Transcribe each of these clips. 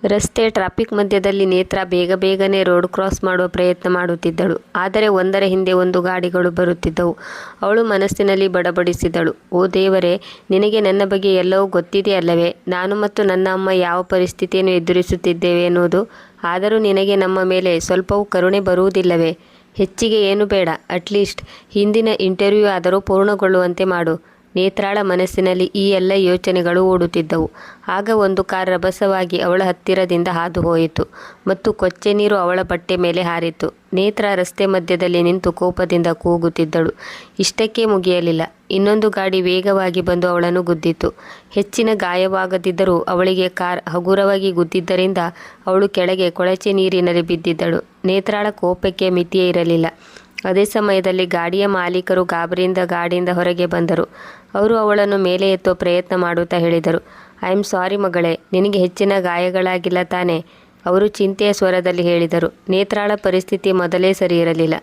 ರಸ್ತೆ ಟ್ರಾಫಿಕ್ ಮಧ್ಯದಲ್ಲಿ ನೇತ್ರ ಬೇಗನೆ ರೋಡ್ ಕ್ರಾಸ್ ಮಾಡುವ ಪ್ರಯತ್ನ ಮಾಡುತ್ತಿದ್ದಳು. ಆದರೆ ಒಂದರ ಹಿಂದೆ ಒಂದು ಗಾಡಿಗಳು ಬರುತ್ತಿದ್ದವು. ಅವಳು ಮನಸ್ಸಿನಲ್ಲಿ ಬಡಬಡಿಸಿದಳು, ಓ ದೇವರೇ, ನಿನಗೆ ನನ್ನ ಬಗ್ಗೆ ಎಲ್ಲವೂ ಗೊತ್ತಿದೆಯಲ್ಲವೇ? ನಾನು ಮತ್ತು ನನ್ನ ಅಮ್ಮ ಯಾವ ಪರಿಸ್ಥಿತಿಯನ್ನು ಎದುರಿಸುತ್ತಿದ್ದೇವೆ ಎನ್ನುವುದು. ಆದರೂ ನಿನಗೆ ನಮ್ಮ ಮೇಲೆ ಸ್ವಲ್ಪವೂ ಕರುಣೆ ಬರುವುದಿಲ್ಲವೇ? ಹೆಚ್ಚಿಗೆ ಏನು ಬೇಡ, ಅಟ್ಲೀಸ್ಟ್ ಹಿಂದಿನ ಇಂಟರ್ವ್ಯೂ ಆದರೂ ಪೂರ್ಣಗೊಳ್ಳುವಂತೆ ಮಾಡು. ನೇತ್ರಾಳ ಮನಸ್ಸಿನಲ್ಲಿ ಈ ಎಲ್ಲ ಯೋಚನೆಗಳು ಓಡುತ್ತಿದ್ದವು. ಆಗ ಒಂದು ಕಾರ್ ರಭಸವಾಗಿ ಅವಳ ಹತ್ತಿರದಿಂದ ಹಾದು ಹೋಯಿತು ಮತ್ತು ಕೊಚ್ಚೆ ನೀರು ಅವಳ ಬಟ್ಟೆ ಮೇಲೆ ಹಾರಿತು. ನೇತ್ರ ರಸ್ತೆ ಮಧ್ಯದಲ್ಲಿ ನಿಂತು ಕೋಪದಿಂದ ಕೂಗುತ್ತಿದ್ದಳು. ಇಷ್ಟಕ್ಕೆ ಮುಗಿಯಲಿಲ್ಲ. ಇನ್ನೊಂದು ಗಾಡಿ ವೇಗವಾಗಿ ಬಂದು ಅವಳನ್ನು ಗುದ್ದಿತು. ಹೆಚ್ಚಿನ ಗಾಯವಾಗದಿದ್ದರೂ ಅವಳಿಗೆ ಕಾರ್ ಹಗುರವಾಗಿ ಗುದ್ದಿದ್ದರಿಂದ ಅವಳು ಕೆಳಗೆ ಕೊಳಚೆ ನೀರಿನಲ್ಲಿ ಬಿದ್ದಿದ್ದಳು. ನೇತ್ರಾಳ ಕೋಪಕ್ಕೆ ಮಿತಿಯೇ ಇರಲಿಲ್ಲ. ಅದೇ ಸಮಯದಲ್ಲಿ ಗಾಡಿಯ ಮಾಲೀಕರು ಗಾಬರಿಯಿಂದ ಗಾಡಿಯಿಂದ ಹೊರಗೆ ಬಂದರು. ಅವರು ಅವಳನ್ನು ಮೇಲೆ ಎತ್ತುವ ಪ್ರಯತ್ನ ಮಾಡುತ್ತಾ ಹೇಳಿದರು, ಐ ಆಮ್ ಸಾರಿ ಮಗಳೇ, ನಿನಗೆ ಹೆಚ್ಚಿನ ಗಾಯಗಳಾಗಿಲ್ಲ ತಾನೇ? ಅವರು ಚಿಂತೆಯ ಸ್ವರದಲ್ಲಿ ಹೇಳಿದರು. ನೇತ್ರಾಳ ಪರಿಸ್ಥಿತಿ ಮೊದಲೇ ಸರಿ ಇರಲಿಲ್ಲ.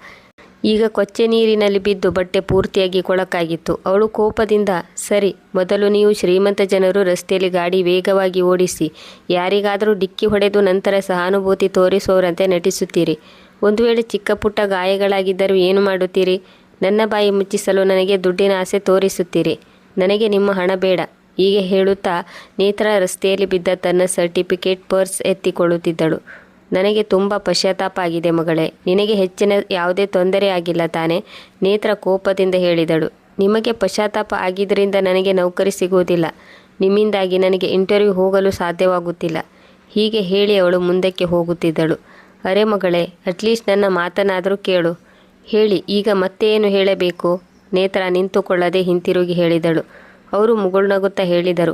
ಈಗ ಕೊಚ್ಚೆ ನೀರಿನಲ್ಲಿ ಬಿದ್ದು ಬಟ್ಟೆ ಪೂರ್ತಿಯಾಗಿ ಕೊಳಕಾಗಿತ್ತು. ಅವಳು ಕೋಪದಿಂದ, ಸರಿ, ಮೊದಲು ನೀವು ಶ್ರೀಮಂತ ಜನರು ರಸ್ತೆಯಲ್ಲಿ ಗಾಡಿ ವೇಗವಾಗಿ ಓಡಿಸಿ ಯಾರಿಗಾದರೂ ಡಿಕ್ಕಿ ಹೊಡೆದು ನಂತರ ಸಹಾನುಭೂತಿ ತೋರಿಸುವವರಂತೆ ನಟಿಸುತ್ತೀರಿ. ಒಂದು ವೇಳೆ ಚಿಕ್ಕ ಪುಟ್ಟ ಗಾಯಗಳಾಗಿದ್ದರೂ ಏನು ಮಾಡುತ್ತೀರಿ? ನನ್ನ ಬಾಯಿ ಮುಚ್ಚಿಸಲು ನನಗೆ ದುಡ್ಡಿನ ಆಸೆ ತೋರಿಸುತ್ತೀರಿ. ನನಗೆ ನಿಮ್ಮ ಹಣ ಬೇಡ. ಹೀಗೆ ಹೇಳುತ್ತಾ ನೇತ್ರ ರಸ್ತೆಯಲ್ಲಿ ಬಿದ್ದ ತನ್ನ ಸರ್ಟಿಫಿಕೇಟ್ ಪರ್ಸ್ ಎತ್ತಿಕೊಳ್ಳುತ್ತಿದ್ದಳು. ನನಗೆ ತುಂಬ ಪಶ್ಚಾತ್ತಾಪ ಆಗಿದೆ ಮಗಳೇ, ನಿನಗೆ ಹೆಚ್ಚಿನ ಯಾವುದೇ ತೊಂದರೆ ಆಗಿಲ್ಲ ತಾನೇ? ನೇತ್ರ ಕೋಪದಿಂದ ಹೇಳಿದಳು. ನಿಮಗೆ ಪಶ್ಚಾತ್ತಾಪ ಆಗಿದ್ದರಿಂದ ನನಗೆ ನೌಕರಿ ಸಿಗುವುದಿಲ್ಲ. ನಿಮ್ಮಿಂದಾಗಿ ನನಗೆ ಇಂಟರ್ವ್ಯೂ ಹೋಗಲು ಸಾಧ್ಯವಾಗುತ್ತಿಲ್ಲ. ಹೀಗೆ ಹೇಳಿ ಅವಳು ಮುಂದಕ್ಕೆ ಹೋಗುತ್ತಿದ್ದಳು. ಅರೆ ಮಗಳೇ, ಅಟ್ಲೀಸ್ಟ್ ನನ್ನ ಮಾತನಾದರೂ ಕೇಳು. ಹೇಳಿ, ಈಗ ಮತ್ತೆ ಏನು ಹೇಳಬೇಕು? ನೇತ್ರ ನಿಂತುಕೊಳ್ಳದೆ ಹಿಂತಿರುಗಿ ಹೇಳಿದಳು. ಅವರು ಮುಗುಳ್ನಗುತ್ತಾ ಹೇಳಿದರು,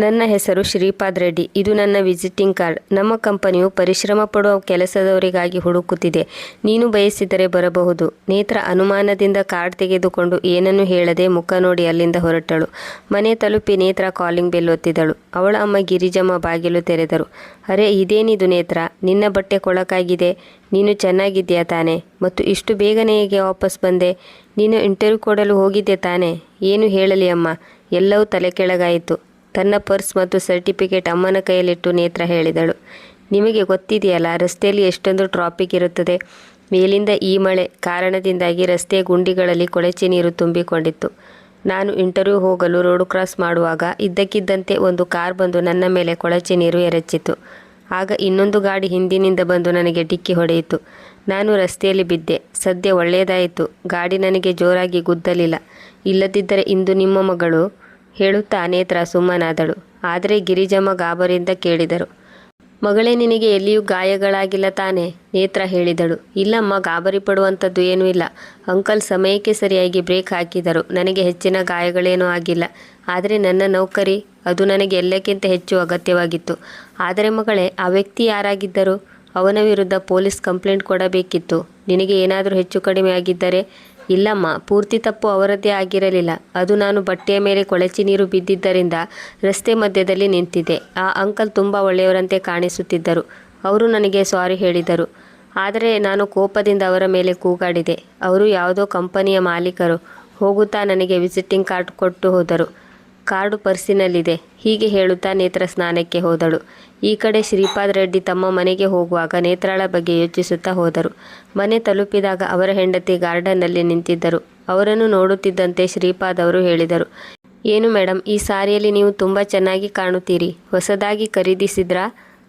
ನನ್ನ ಹೆಸರು ಶ್ರೀಪಾದ್ ರೆಡ್ಡಿ. ಇದು ನನ್ನ ವಿಸಿಟಿಂಗ್ ಕಾರ್ಡ್. ನಮ್ಮ ಕಂಪನಿಯು ಪರಿಶ್ರಮ ಪಡುವ ಕೆಲಸದವರಿಗಾಗಿ ಹುಡುಕುತ್ತಿದೆ. ನೀನು ಬಯಸಿದರೆ ಬರಬಹುದು. ನೇತ್ರ ಅನುಮಾನದಿಂದ ಕಾರ್ಡ್ ತೆಗೆದುಕೊಂಡು ಏನನ್ನೂ ಹೇಳದೆ ಮುಖ ನೋಡಿ ಅಲ್ಲಿಂದ ಹೊರಟಳು. ಮನೆ ತಲುಪಿ ನೇತ್ರ ಕಾಲಿಂಗ್ ಬೆಲ್ ಒತ್ತಿದಳು. ಅವಳ ಅಮ್ಮ ಗಿರಿಜಮ್ಮ ಬಾಗಿಲು ತೆರೆದರು. ಅರೆ, ಇದೇನಿದು ನೇತ್ರ, ನಿನ್ನ ಬಟ್ಟೆ ಕೊಳಕಾಗಿದೆ. ನೀನು ಚೆನ್ನಾಗಿದ್ದೀಯಾ ತಾನೇ? ಮತ್ತು ಇಷ್ಟು ಬೇಗನೆ ಹೇಗೆ ವಾಪಸ್ ಬಂದೆ? ನೀನು ಇಂಟರ್ವ್ಯೂ ಕೊಡಲು ಹೋಗಿದ್ದೆ ತಾನೇ? ಏನು ಹೇಳಲಿ ಅಮ್ಮ? ಎಲ್ಲವೂ ತಲೆ ಕೆಳಗಾಯಿತು. ತನ್ನ ಪರ್ಸ್ ಮತ್ತು ಸರ್ಟಿಫಿಕೇಟ್ ಅಮ್ಮನ ಕೈಯಲ್ಲಿಟ್ಟು ನೇತ್ರ ಹೇಳಿದಳು. ನಿಮಗೆ ಗೊತ್ತಿದೆಯಲ್ಲ, ರಸ್ತೆಯಲ್ಲಿ ಎಷ್ಟೊಂದು ಟ್ರಾಫಿಕ್ ಇರುತ್ತದೆ. ಮೇಲಿಂದ ಈ ಮಳೆ ಕಾರಣದಿಂದಾಗಿ ರಸ್ತೆಯ ಗುಂಡಿಗಳಲ್ಲಿ ಕೊಳಚೆ ನೀರು ತುಂಬಿಕೊಂಡಿತ್ತು. ನಾನು ಇಂಟರ್ವ್ಯೂ ಹೋಗಲು ರೋಡ್ ಕ್ರಾಸ್ ಮಾಡುವಾಗ ಇದ್ದಕ್ಕಿದ್ದಂತೆ ಒಂದು ಕಾರ್ ಬಂದು ನನ್ನ ಮೇಲೆ ಕೊಳಚೆ ನೀರು ಎರಚಿತು. ಆಗ ಇನ್ನೊಂದು ಗಾಡಿ ಹಿಂದಿನಿಂದ ಬಂದು ನನಗೆ ಡಿಕ್ಕಿ ಹೊಡೆಯಿತು. ನಾನು ರಸ್ತೆಯಲ್ಲಿ ಬಿದ್ದೆ. ಸದ್ಯ ಒಳ್ಳೆಯದಾಯಿತು, ಗಾಡಿ ನನಗೆ ಜೋರಾಗಿ ಗುದ್ದಲಿಲ್ಲ. ಇಲ್ಲದಿದ್ದರೆ ಇಂದು ನಿಮ್ಮ ಮಗಳು ಹೇಳುತ್ತಾ ನೇತ್ರ ಸುಮ್ಮನಾದಳು. ಆದರೆ ಗಿರಿಜಮ್ಮ ಗಾಬರಿಯಿಂದ ಕೇಳಿದರು, ಮಗಳೇ, ನಿನಗೆ ಎಲ್ಲಿಯೂ ಗಾಯಗಳಾಗಿಲ್ಲ ತಾನೇ? ನೇತ್ರ ಹೇಳಿದಳು. ಇಲ್ಲಮ್ಮ, ಗಾಬರಿ ಪಡುವಂಥದ್ದು ಏನೂ ಇಲ್ಲ. ಅಂಕಲ್ ಸಮಯಕ್ಕೆ ಸರಿಯಾಗಿ ಬ್ರೇಕ್ ಹಾಕಿದರು. ನನಗೆ ಹೆಚ್ಚಿನ ಗಾಯಗಳೇನೂ ಆಗಿಲ್ಲ. ಆದರೆ ನನ್ನ ನೌಕರಿ, ಅದು ನನಗೆ ಎಲ್ಲಕ್ಕಿಂತ ಹೆಚ್ಚು ಅಗತ್ಯವಾಗಿತ್ತು. ಆದರೆ ಮಗಳೇ, ಆ ವ್ಯಕ್ತಿ ಯಾರಾಗಿದ್ದರು? ಅವನ ವಿರುದ್ಧ ಪೊಲೀಸ್ ಕಂಪ್ಲೇಂಟ್ ಕೊಡಬೇಕಿತ್ತು. ನಿನಗೆ ಏನಾದರೂ ಹೆಚ್ಚು ಕಡಿಮೆ ಆಗಿದ್ದರೆ? ಇಲ್ಲಮ್ಮ, ಪೂರ್ತಿ ತಪ್ಪು ಅವರದ್ದೇ ಆಗಿರಲಿಲ್ಲ. ಅದು ನಾನು ಬಟ್ಟೆಯ ಮೇಲೆ ಕೊಳಚೆ ನೀರು ಬಿದ್ದಿದ್ದರಿಂದ ರಸ್ತೆ ಮಧ್ಯದಲ್ಲಿ ನಿಂತಿದ್ದೆ. ಆ ಅಂಕಲ್ ತುಂಬ ಒಳ್ಳೆಯವರಂತೆ ಕಾಣಿಸುತ್ತಿದ್ದರು. ಅವರು ನನಗೆ ಸಾರಿ ಹೇಳಿದರು. ಆದರೆ ನಾನು ಕೋಪದಿಂದ ಅವರ ಮೇಲೆ ಕೂಗಾಡಿದೆ. ಅವರು ಯಾವುದೋ ಕಂಪನಿಯ ಮಾಲೀಕರು. ಹೋಗುತ್ತಾ ನನಗೆ ವಿಸಿಟಿಂಗ್ ಕಾರ್ಡ್ ಕೊಟ್ಟು ಹೋದರು. ಕಾರ್ಡು ಪರ್ಸಿನಲ್ಲಿದೆ. ಹೀಗೆ ಹೇಳುತ್ತಾ ನೇತ್ರ ಸ್ನಾನಕ್ಕೆ ಹೋದಳು. ಈ ಕಡೆ ಶ್ರೀಪಾದ್ ರೆಡ್ಡಿ ತಮ್ಮ ಮನೆಗೆ ಹೋಗುವಾಗ ನೇತ್ರಾಳ ಬಗ್ಗೆ ಯೋಚಿಸುತ್ತಾ ಹೋದರು. ಮನೆ ತಲುಪಿದಾಗ ಅವರ ಹೆಂಡತಿ ಗಾರ್ಡನ್ನಲ್ಲಿ ನಿಂತಿದ್ದರು. ಅವರನ್ನು ನೋಡುತ್ತಿದ್ದಂತೆ ಶ್ರೀಪಾದ್ ಅವರು ಹೇಳಿದರು, ಏನು ಮೇಡಮ್, ಈ ಸಾರಿಯಲ್ಲಿ ನೀವು ತುಂಬ ಚೆನ್ನಾಗಿ ಕಾಣುತ್ತೀರಿ. ಹೊಸದಾಗಿ ಖರೀದಿಸಿದ್ರಾ?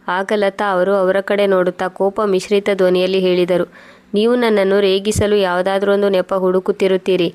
ಆಗ ಲತಾ ಅವರು ಅವರ ಕಡೆ ನೋಡುತ್ತಾ ಕೋಪ ಮಿಶ್ರಿತ ಧ್ವನಿಯಲ್ಲಿ ಹೇಳಿದರು, ನೀವು ನನ್ನನ್ನು ರೇಗಿಸಲು ಯಾವುದಾದ್ರೂ ಒಂದು ನೆಪ ಹುಡುಕುತ್ತಿರುತ್ತೀರಿ.